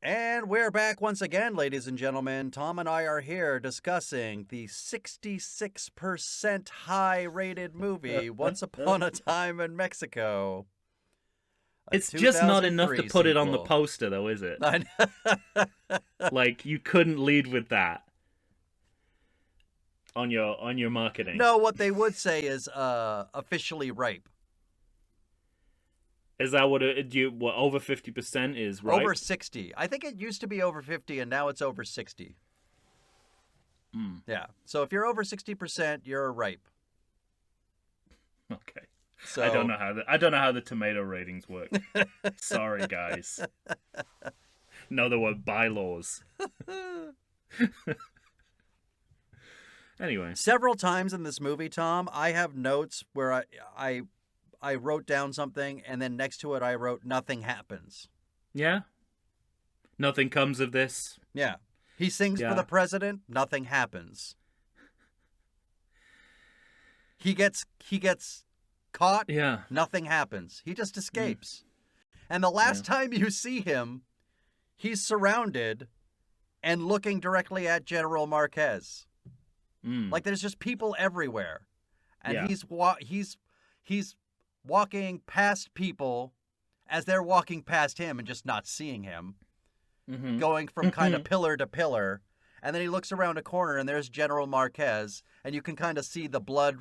And we're back once again, ladies and gentlemen. Tom and I are here discussing the 66% high-rated movie, Once Upon a Time in Mexico. It's just not 2003 enough to put it on the sequel. poster, though, is it? I know. Like, you couldn't lead with that on your marketing. No, what they would say is officially ripe. Is that what what over 50% is, right? Over 60. I think it used to be over 50, and now it's over 60. Yeah. So if you're over 60%, you're ripe. Okay. So I don't know how the tomato ratings work. Sorry, guys. No, there were bylaws. Anyway. Several times in this movie, Tom, I have notes where I wrote down something, and then next to it I wrote, nothing happens. Yeah? Nothing comes of this? Yeah. He sings for the president, nothing happens. He gets caught, nothing happens. He just escapes. And the last time you see him, he's surrounded and looking directly at General Marquez. Like there's just people everywhere. And he's walking past people as they're walking past him and just not seeing him, going from kind of pillar to pillar. And then he looks around a corner and there's General Marquez, and you can kind of see the blood,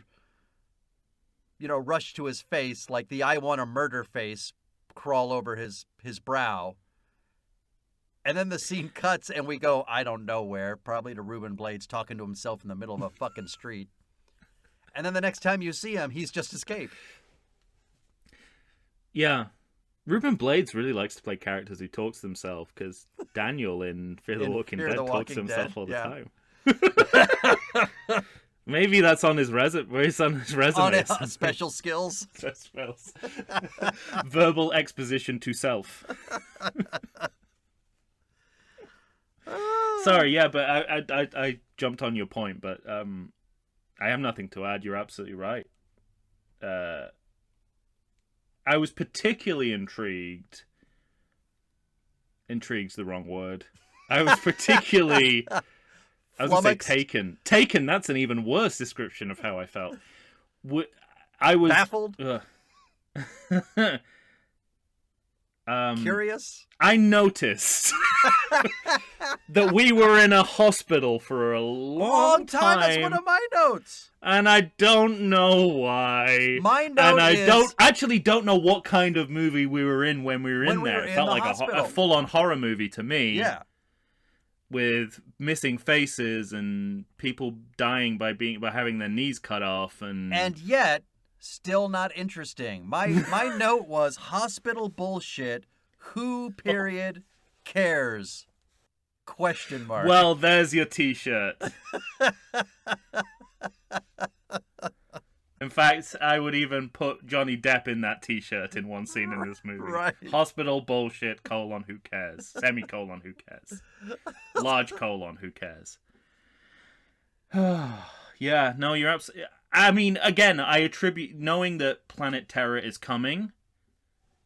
rush to his face, like the I want to murder face crawl over his brow. And then the scene cuts and we go, I don't know where, probably to Ruben Blades talking to himself in the middle of a fucking street. And then the next time you see him, he's just escaped. Yeah. Ruben Blades really likes to play characters who talks to themselves, because Daniel in Fear the Walking Dead talks to himself all the time. Maybe that's on his resume. On special skills. Verbal exposition to self. Sorry, but I jumped on your point, but I have nothing to add. You're absolutely right. I was particularly intrigued. Intrigue's the wrong word. I was particularly... I was going to say taken. Taken, that's an even worse description of how I felt. I was... Baffled? Curious? I noticed that we were in a hospital for a long time. That's one of my notes. And I don't know why. My note don't know what kind of movie we were in when we were in there. It felt like a full-on horror movie to me. Yeah. With missing faces and people dying by having their knees cut off, and yet still not interesting. My note was hospital bullshit. Who cares? ? Well, there's your T-shirt. In fact, I would even put Johnny Depp in that T-shirt in one scene in this movie. Right. Hospital bullshit, : who cares? Semicolon, who cares? Large : who cares? Yeah, no, you're absolutely... I mean, again, I attribute... Knowing that Planet Terror is coming,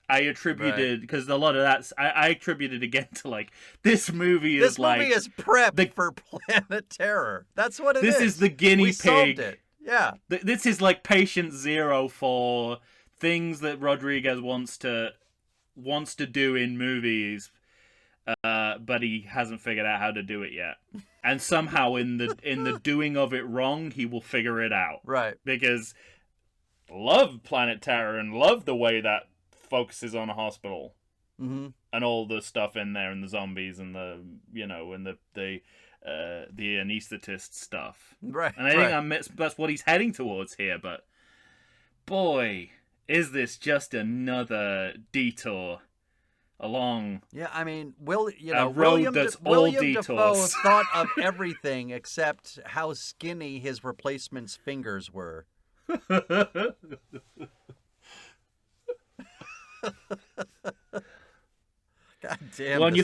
I attributed... Because a lot of that... I attributed again to, like, this movie is like... This movie is prepped for Planet Terror. That's what it is. This is the guinea pig. Solved it. Yeah. This is like patient zero for things that Rodriguez wants to do in movies, but he hasn't figured out how to do it yet. And somehow in the doing of it wrong, he will figure it out. Right. Because love Planet Terror and love the way that focuses on a hospital and all the stuff in there and the zombies and the anesthetist stuff. Right. And I think that's what he's heading towards here, but boy, is this just another detour along I mean, a road that's all detours. Dafoe thought of everything except how skinny his replacement's fingers were. God damn. When you're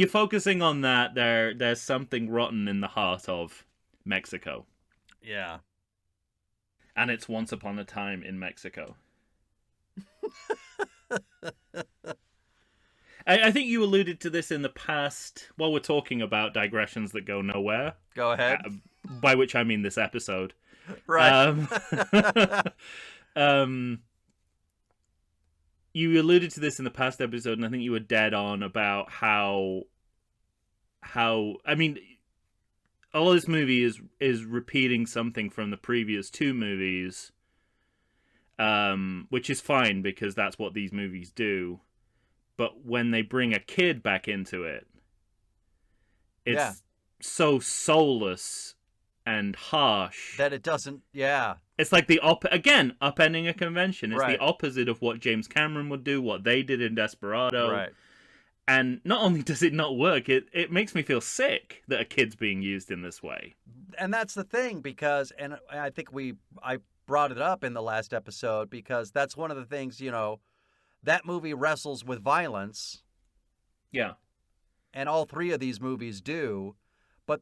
focusing on that, there's something rotten in the heart of Mexico. Yeah. And it's Once Upon a Time in Mexico. I think you alluded to this in the past while we're talking about digressions that go nowhere. Go ahead. By which I mean this episode. Right. You alluded to this in the past episode, and I think you were dead on about how I mean, all this movie is repeating something from the previous two movies, which is fine because that's what these movies do. But when they bring a kid back into it, it's so soulless and harsh that it doesn't. Yeah. It's like upending a convention. It's Right. the opposite of what James Cameron would do, what they did in Desperado. Right. And not only does it not work, it makes me feel sick that a kid's being used in this way. And that's the thing, because, and I think I brought it up in the last episode, because that's one of the things, that movie wrestles with violence. Yeah. And all three of these movies do. But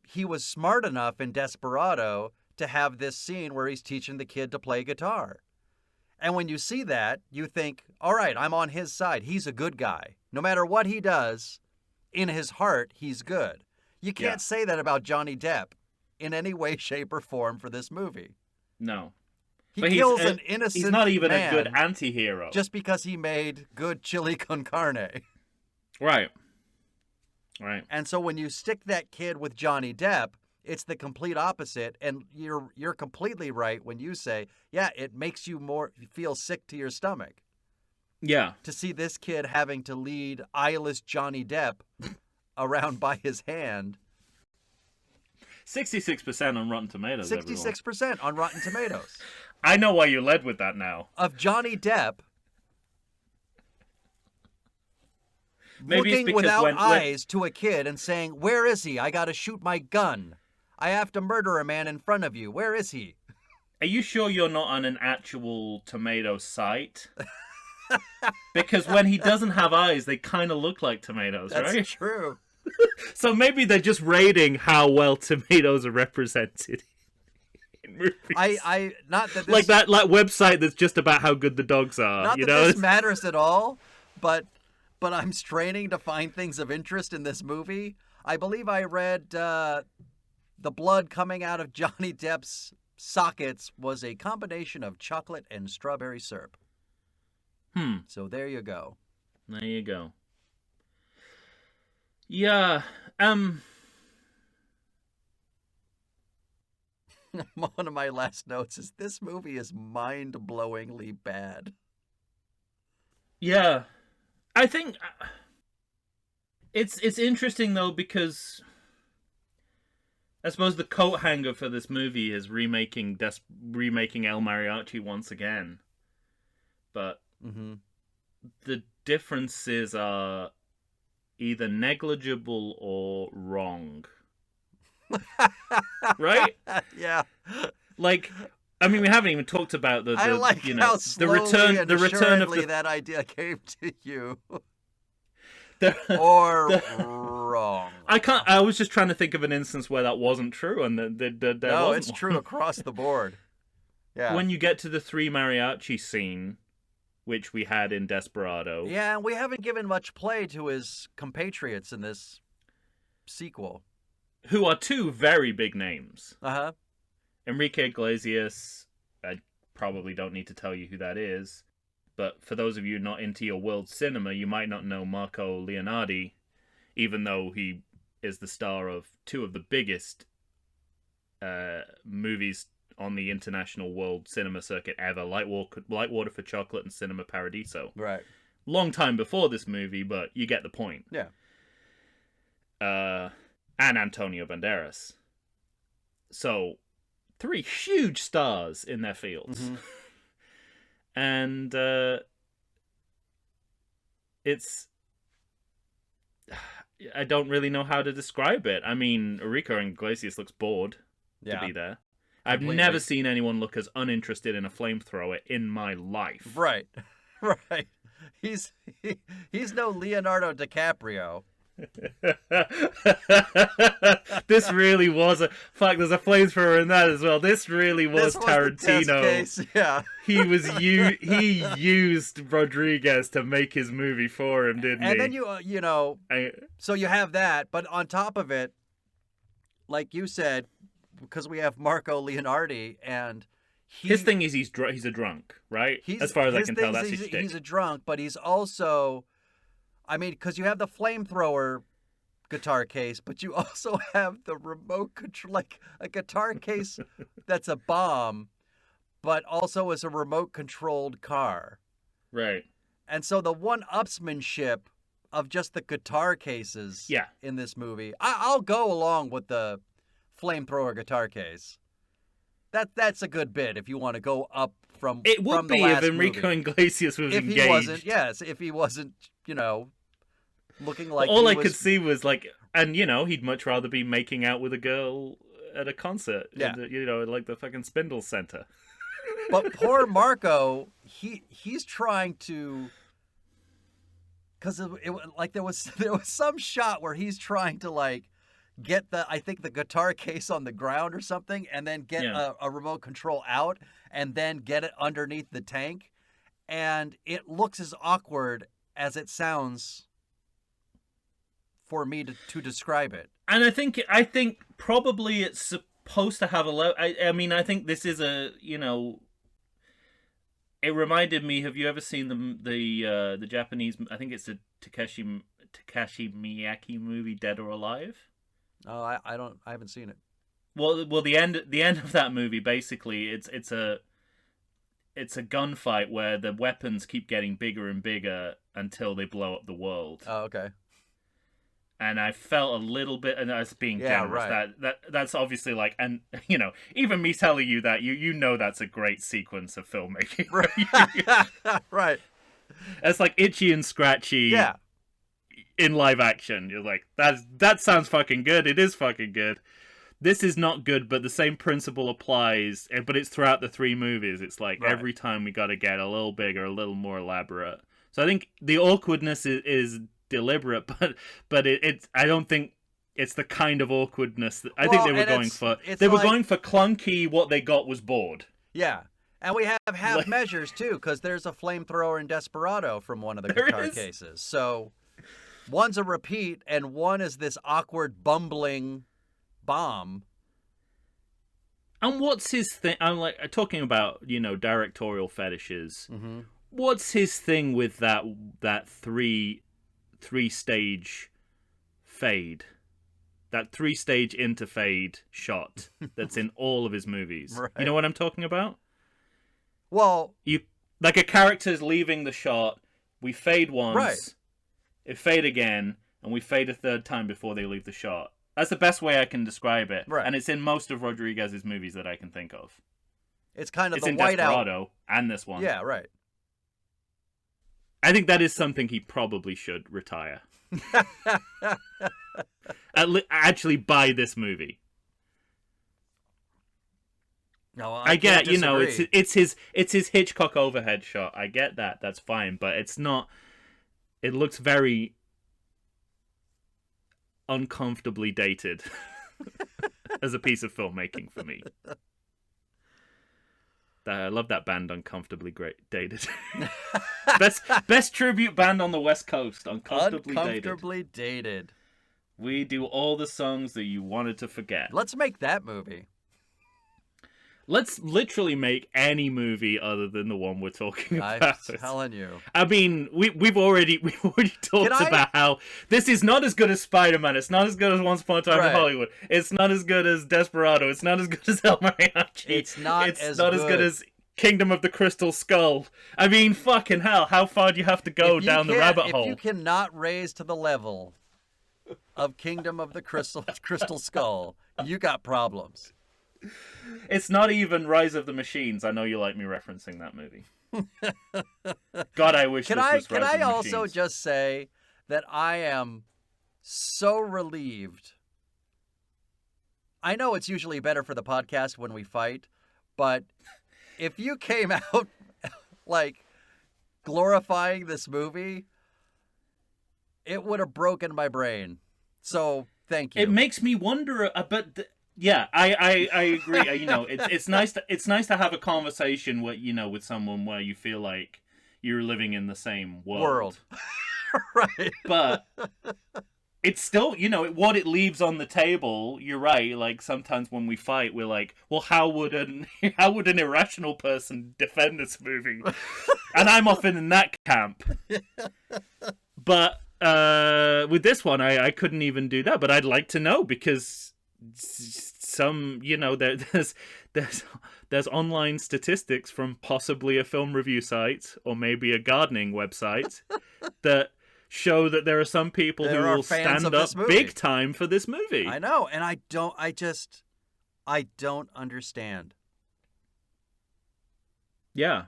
he was smart enough in Desperado to have this scene where he's teaching the kid to play guitar. And when you see that, you think, all right, I'm on his side. He's a good guy. No matter what he does, in his heart, he's good. You can't say that about Johnny Depp in any way, shape, or form for this movie. No. He kills an innocent He's not even man a good anti-hero. just because he made good chili con carne. Right. Right. And so when you stick that kid with Johnny Depp, it's the complete opposite. And you're completely right when you say, yeah, it makes you feel sick to your stomach. Yeah. To see this kid having to lead eyeless Johnny Depp around by his hand. 66% on Rotten Tomatoes. 66% on Rotten Tomatoes. I know why you led with that now. Of Johnny Depp Maybe looking it's because without eyes to a kid and saying, where is he? I gotta shoot my gun. I have to murder a man in front of you. Where is he? Are you sure you're not on an actual tomato site? Because when he doesn't have eyes, they kind of look like tomatoes, That's right? true. So maybe they're just rating how well tomatoes are represented in movies. I not that this, like that website that's just about how good the dogs are. not You that know, this matters at all, but I'm straining to find things of interest in this movie. I believe I read the blood coming out of Johnny Depp's sockets was a combination of chocolate and strawberry syrup. So there you go. There you go. Yeah. One of my last notes is this movie is mind-blowingly bad. Yeah. I think it's interesting though, because I suppose the coat hanger for this movie is remaking El Mariachi once again. But the differences are either negligible or wrong. Right? Yeah. Like, I mean, we haven't even talked about the I like how the slowly return and the return of assuredly the that idea came to you. the, Or wrong. I was just trying to think of an instance where that wasn't true, and there No, wasn't it's one. true across the board. Yeah. When you get to the three mariachi scene, which we had in Desperado. Yeah, and we haven't given much play to his compatriots in this sequel. Who are two very big names. Uh-huh. Enrique Iglesias, I probably don't need to tell you who that is, but for those of you not into your world cinema, you might not know Marco Leonardi, even though he is the star of two of the biggest movies on the international world cinema circuit ever, Light Water for Chocolate and Cinema Paradiso. Right. Long time before this movie, but you get the point. Yeah. And Antonio Banderas. So, three huge stars in their fields. Mm-hmm. And it's... I don't really know how to describe it. I mean, Enrique Iglesias looks bored to be there. I've Completely. never seen anyone look as uninterested in a flamethrower in my life. Right. Right. He's no Leonardo DiCaprio. This really was a fuck. There's a flamethrower in that as well. This really was This was Tarantino. the test case. Yeah. He used Rodriguez to make his movie for him, didn't he? And then so you have that, but on top of it, like you said, because we have Marco Leonardi, and his thing is he's a drunk, right? As far as I can tell, that's his shtick. He's a drunk, but he's also, I mean, because you have the flamethrower guitar case, but you also have the remote control, like a guitar case that's a bomb, but also is a remote controlled car. Right. And so the one-upsmanship of just the guitar cases Yeah. in this movie, I'll go along with the flamethrower guitar case. That's a good bit if you want to go up from It would from the be last if Enrico movie. Iglesias was If engaged. he wasn't, yes, if he wasn't, looking like all he I was, could see was like, and he'd much rather be making out with a girl at a concert. Yeah. Like the fucking Spindle Center. But poor Marco, he's trying to, because there was some shot where he's trying to like get I think the guitar case on the ground or something, and then get a remote control out, and then get it underneath the tank, and it looks as awkward as it sounds for me to describe it. And I think probably it's supposed to have a low. I mean, I think this is a It reminded me. Have you ever seen the Japanese? I think it's a Takashi Miyake movie, Dead or Alive. Oh, I haven't seen it. Well, the end of that movie, basically, it's a gunfight where the weapons keep getting bigger and bigger until they blow up the world. Oh, okay. And I felt a little bit, and that's being generous. Right. That's obviously like, and even me telling you that, you know that's a great sequence of filmmaking. Right. Right. It's like Itchy and Scratchy. Yeah. In live action, you're like, that sounds fucking good. It is fucking good. This is not good, but the same principle applies. But it's throughout the three movies. It's like every time we got to get a little bigger, a little more elaborate. So I think the awkwardness is deliberate, but it's I don't think it's the kind of awkwardness that I think they were going for. They were going for clunky. What they got was bored. Yeah. And we have half measures too, because there's a flamethrower in Desperado from one of the guitar cases. So one's a repeat, and one is this awkward, bumbling bomb. And what's his thing? I'm like talking about directorial fetishes. Mm-hmm. What's his thing with that three stage fade? That 3-stage interfade shot that's in all of his movies. Right. You know what I'm talking about? Well, like a character's leaving the shot, we fade once, it fade again, and we fade a third time before they leave the shot. That's the best way I can describe it. Right. And it's in most of Rodriguez's movies that I can think of. it's kind of It's the in whiteout. Desperado and this one. Yeah, right. I think that is something he probably should retire. Actually buy this movie. No, I get, disagree. it's his Hitchcock overhead shot. I get that. That's fine, but it's not. It looks very uncomfortably dated as a piece of filmmaking for me. I love that band, Uncomfortably Dated. best tribute band on the West Coast, Uncomfortably Dated. We do all the songs that you wanted to forget. Let's make that movie. Let's literally make any movie other than the one we're talking about. I'm telling you. I mean, we've already talked about how this is not as good as Spider-Man. It's not as good as Once Upon a Time in Hollywood. It's not as good as Desperado. It's not as good as El Mariachi. It's not as good as Kingdom of the Crystal Skull. I mean, fucking hell, how far do you have to go down the rabbit hole? If you cannot raise to the level of Kingdom of the Crystal Skull, you got problems. It's not even Rise of the Machines. I know you like me referencing that movie. God, I wish this was Rise of the Machines. Can I also just say that I am so relieved. I know it's usually better for the podcast when we fight, but if you came out like glorifying this movie, it would have broken my brain. So thank you. It makes me wonder about. Yeah, I agree. It's nice to have a conversation with someone where you feel like you're living in the same world. Right. But it's still, what it leaves on the table. You're right. Like sometimes when we fight, we're like, well, how would an irrational person defend this movie? And I'm often in that camp. But with this one, I couldn't even do that. But I'd like to know because some, there's online statistics from possibly a film review site or maybe a gardening website that show that there are some people who will stand up big time for this movie. I know, and I don't understand. Yeah.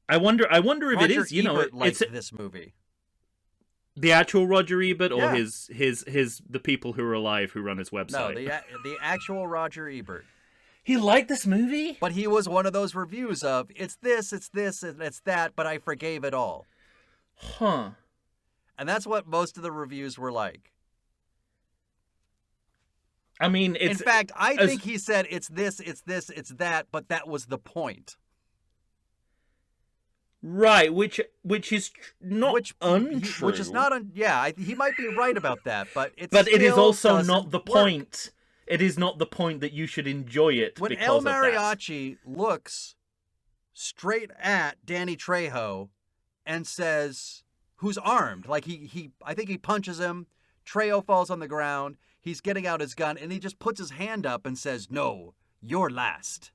I wonder if Roger it is, Ebert liked it's this movie. The actual Roger Ebert or Yeah. his the people who are alive who run his website? No, the actual Roger Ebert. He liked this movie? But he was one of those reviews of, it's this, and it's that, but I forgave it all. Huh. And that's what most of the reviews were like. I mean, in fact, I think he said it's this, it's that, but that was the point. Right, which is not untrue. Which is not he might be right about that, but it is also doesn't not the work. point. It is not the point that you should enjoy it When because El of that. Mariachi looks straight at Danny Trejo and says, who's armed, like I think he punches him, Trejo falls on the ground, he's getting out his gun, and he just puts his hand up and says, no, you're last.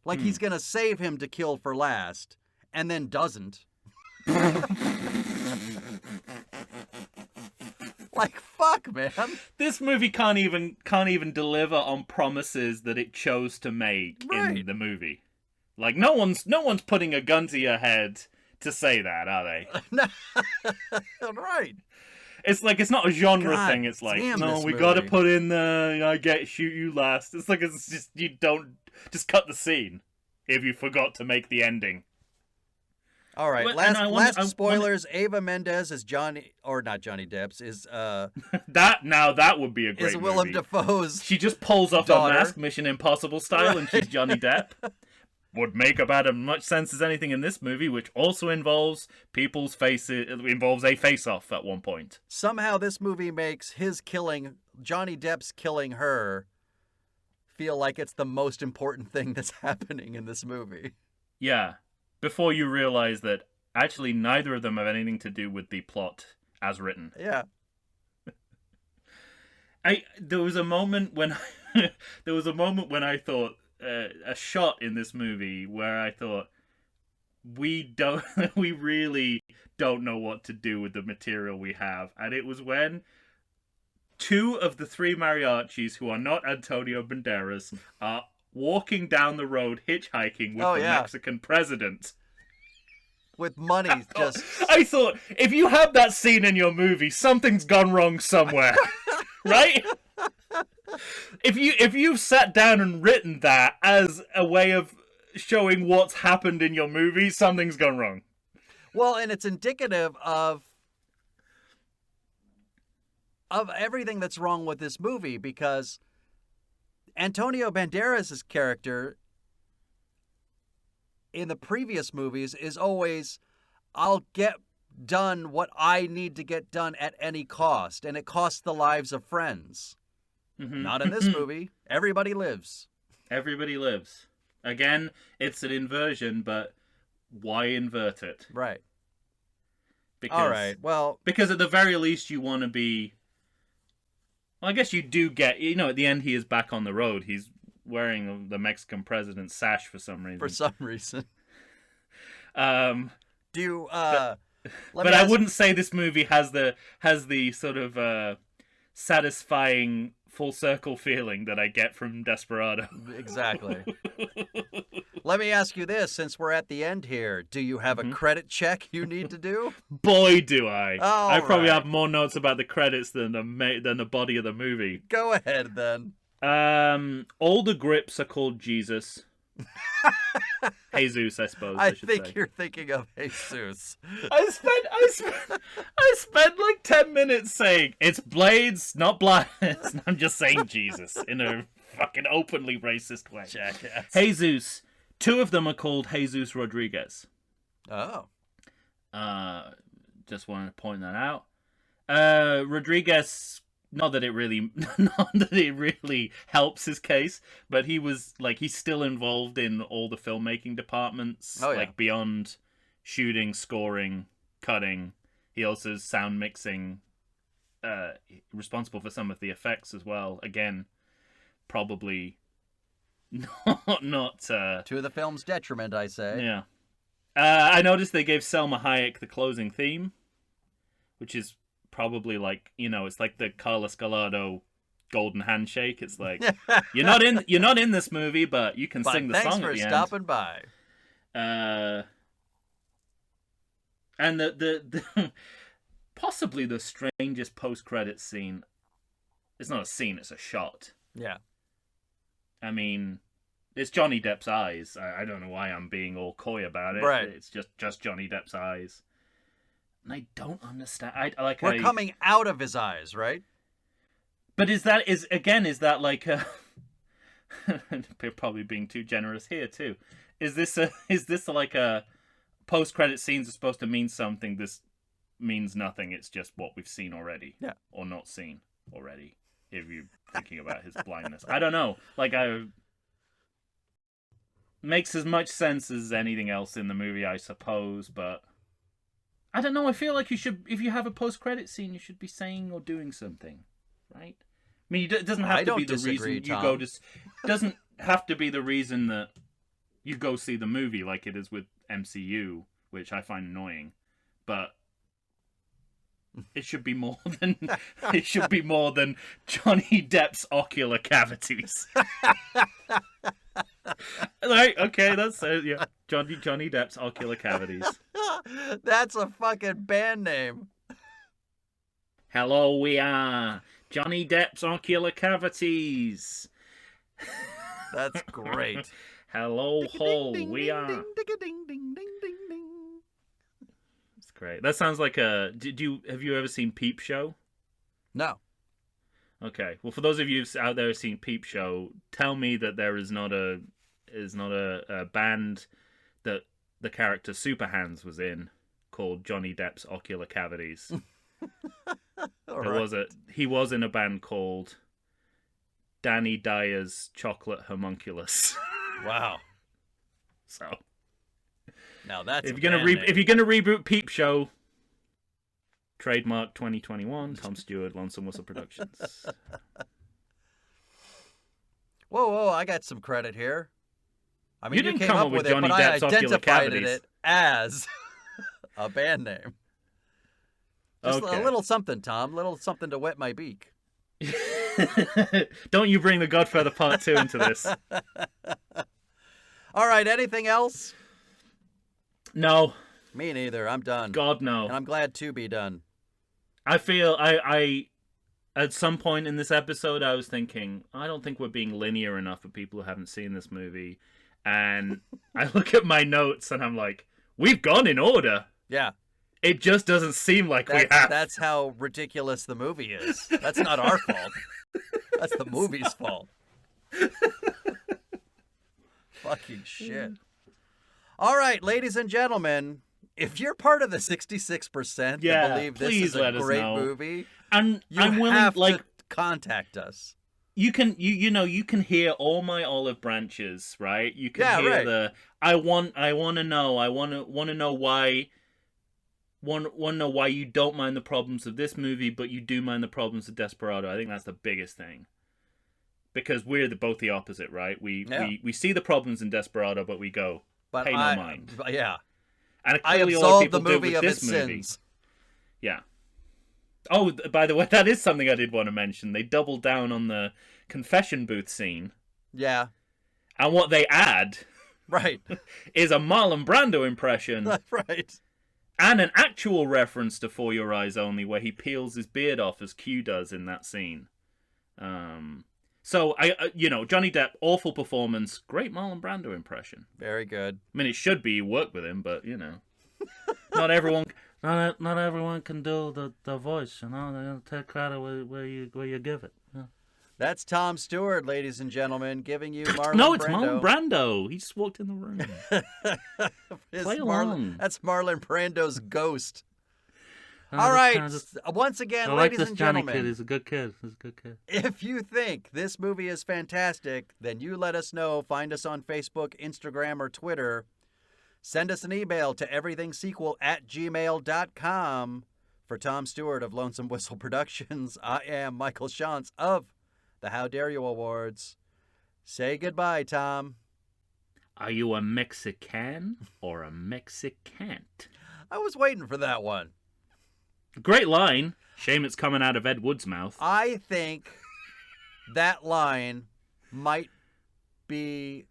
Like he's going to save him to kill for last, and then doesn't. Like, fuck, man. This movie can't even deliver on promises that it chose to make in the movie. Like, no one's putting a gun to your head to say that, are they? Right. It's like, it's not a genre thing. It's like, no, we got to put in the shoot you last. It's like, it's just, you don't just cut the scene if you forgot to make the ending. All right, Well, last spoilers. Ava Mendes is not Johnny Depp's, is that would be a great is Willem movie. Dafoe's She just pulls off daughter. a mask, Mission Impossible style, and she's Johnny Depp. Would make about as much sense as anything in this movie, which also involves people's faces. It involves a face-off at one point. Somehow this movie makes Johnny Depp's killing her, feel like it's the most important thing that's happening in this movie. Yeah. Before you realize that actually neither of them have anything to do with the plot as written. Yeah. There was a moment when I thought a shot in this movie where I thought we really don't know what to do with the material we have, and it was when two of the three mariachis who are not Antonio Banderas are walking down the road hitchhiking with the Mexican president. With money, I thought, if you have that scene in your movie, something's gone wrong somewhere. Right? If you've sat down and written that as a way of showing what's happened in your movie, something's gone wrong. Well, and it's indicative of everything that's wrong with this movie, because Antonio Banderas' character in the previous movies is always, I'll get done what I need to get done at any cost, and it costs the lives of friends. Mm-hmm. Not in this movie. Everybody lives. Everybody lives. Again, it's an inversion, but why invert it? Right. All right. Well, because at the very least you want to be... Well, I guess you do get... at the end he is back on the road. He's wearing the Mexican president's sash for some reason. But I wouldn't say this movie has the sort of satisfying full circle feeling that I get from Desperado. Exactly. Let me ask you this, since we're at the end here. Do you have a credit check you need to do? Boy, do I. I probably have more notes about the credits than the body of the movie. Go ahead, then. All the grips are called Jesus. Jesus, I suppose. I should think say. you're thinking of Jesus. I spent like 10 minutes saying it's Blades, not Blades. I'm just saying Jesus in a fucking openly racist way. Jackass. Jesus. 2 of them are called Jesus Rodriguez. Oh. Just wanted to point that out. Rodriguez, not that it really helps his case, but he's still involved in all the filmmaking departments, Oh, yeah. like beyond shooting, scoring, cutting. He also is sound mixing, responsible for some of the effects as well. Again, probably not To the film's detriment, I say. yeah. I noticed they gave Selma Hayek the closing theme, which is probably like, it's like the Carla Scalado golden handshake. It's like you're not in this movie, but you can sing the thanks song for at the stopping by. end. And the possibly the strangest post-credit scene. It's not a scene; it's a shot. Yeah. I mean, it's Johnny Depp's eyes. I don't know why I'm being all coy about it. Right. It's just Johnny Depp's eyes. And I don't understand. We're coming out of his eyes, right? But is that like a... probably being too generous here too. Is this like a post-credit scenes are supposed to mean something? This means nothing. It's just what we've seen already. Yeah. Or not seen already. If you're thinking about his blindness. I don't know. Makes as much sense as anything else in the movie, I suppose, but I don't know. I feel like you should, if you have a post-credit scene, you should be saying or doing something, right? I mean, it doesn't have to be the reason you go to. Doesn't have to be the reason that you go see the movie, like it is with MCU, which I find annoying. But it should be more than Johnny Depp's ocular cavities. Right? Okay, that's yeah. Johnny Depp's ocular cavities. That's a fucking band name. Hello, we are Johnny Depp's ocular cavities. That's great. Hello, Hull. We are. Ding, ding, ding, ding, ding, ding. It's great. That sounds like a. Have you ever seen Peep Show? No. Okay. Well, for those of you out there who've seen Peep Show, tell me that there is not a band that the character Superhands was in called Johnny Depp's Ocular Cavities. He was in a band called Danny Dyer's Chocolate Homunculus. Wow. So now that's if you're gonna reboot Peep Show, trademark 2021, Tom Stewart, Lonesome Whistle Productions. Whoa! I got some credit here. I mean, You didn't came come up up with with it, Johnny but I Depp's Ocular identified Cavities. it as a band name. Just Okay. a little something, Tom. Little something to wet my beak. Don't you bring The Godfather Part 2 into this. All right. Anything else? No. Me neither. I'm done. God, no. And I'm glad to be done. I feel I at some point in this episode I was thinking, I don't think we're being linear enough for people who haven't seen this movie. And I look at my notes and I'm like, we've gone in order. Yeah. It just doesn't seem like we have. That's how ridiculous the movie is. That's not our fault. That's the movie's fault. Fucking shit. All right, ladies and gentlemen, if you're part of the 66% that believe this is a great movie, and you I'm willing, have like, to contact us. you can hear all my olive branches, right? You can hear right. I want to know why. Want to know why you don't mind the problems of this movie, but you do mind the problems of Desperado. I think that's the biggest thing. Because we're both the opposite, right? We see the problems in Desperado, but we go, But pay no mind. Yeah. And I clearly all absolve people the movie do of with its this movie. sins. Yeah. Oh, by the way, that is something I did want to mention. They doubled down on the confession booth scene. Yeah. And what they add Right. is a Marlon Brando impression. Right. And an actual reference to For Your Eyes Only, where he peels his beard off as Q does in that scene. So Johnny Depp, awful performance, great Marlon Brando impression. Very good. I mean, it should be, you work with him, but not everyone, not everyone can do the voice. They gotta take credit where you give it. Yeah. That's Tom Stewart, ladies and gentlemen, giving you Marlon Brando. No, it's Marlon Brando. He just walked in the room. Play along. That's Marlon Brando's ghost. All right. Once again, ladies and gentlemen. Johnny kid. He's a good kid. If you think this movie is fantastic, then you let us know. Find us on Facebook, Instagram, or Twitter. Send us an email to everythingsequel@gmail.com. For Tom Stewart of Lonesome Whistle Productions, I am Michael Shantz of the How Dare You Awards. Say goodbye, Tom. Are you a Mexican or a Mexicant? I was waiting for that one. Great line. Shame it's coming out of Ed Wood's mouth. I think that line might be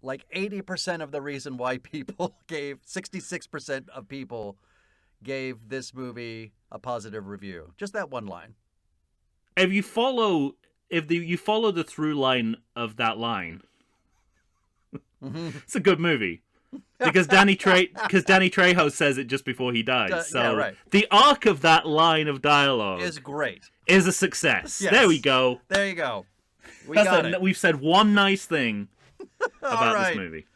like 80% of the reason why 66% of people gave this movie a positive review. Just that one line. If you follow the through line of that line, it's a good movie. Because Danny Trejo says it just before he dies. So yeah, right. The arc of that line of dialogue is great. Is a success. Yes. There we go. There you go. Got it. We've said one nice thing about this movie.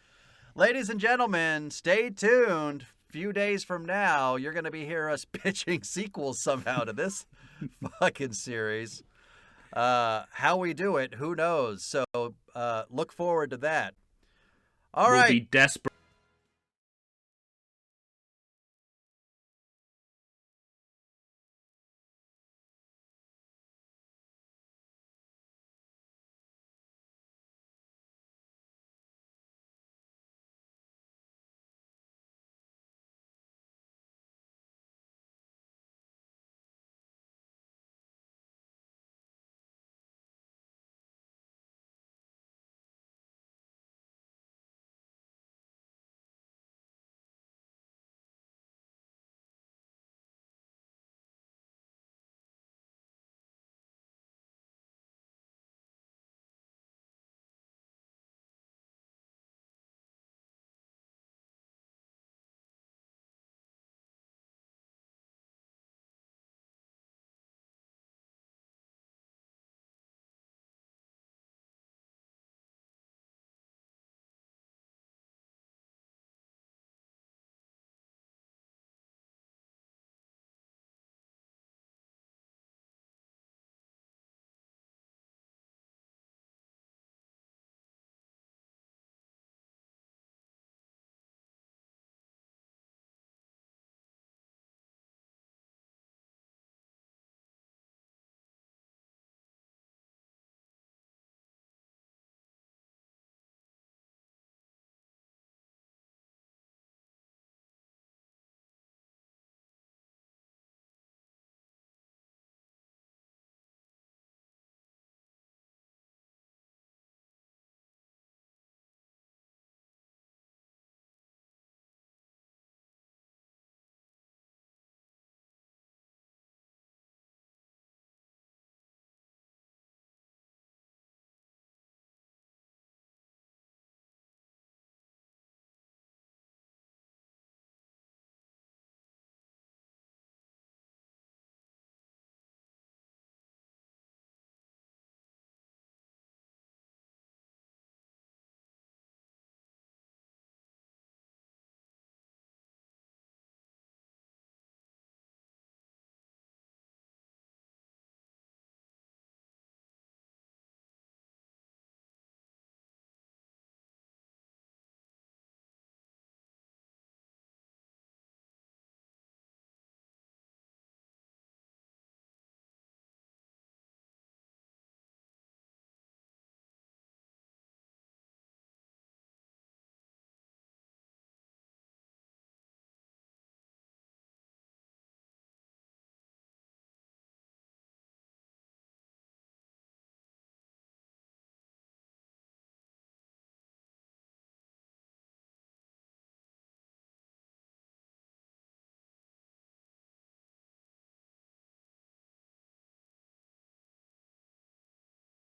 Ladies and gentlemen, stay tuned. A few days from now, you're going to be hearing us pitching sequels somehow to this fucking series. How we do it, who knows? So look forward to that. All right. We'll be desperate.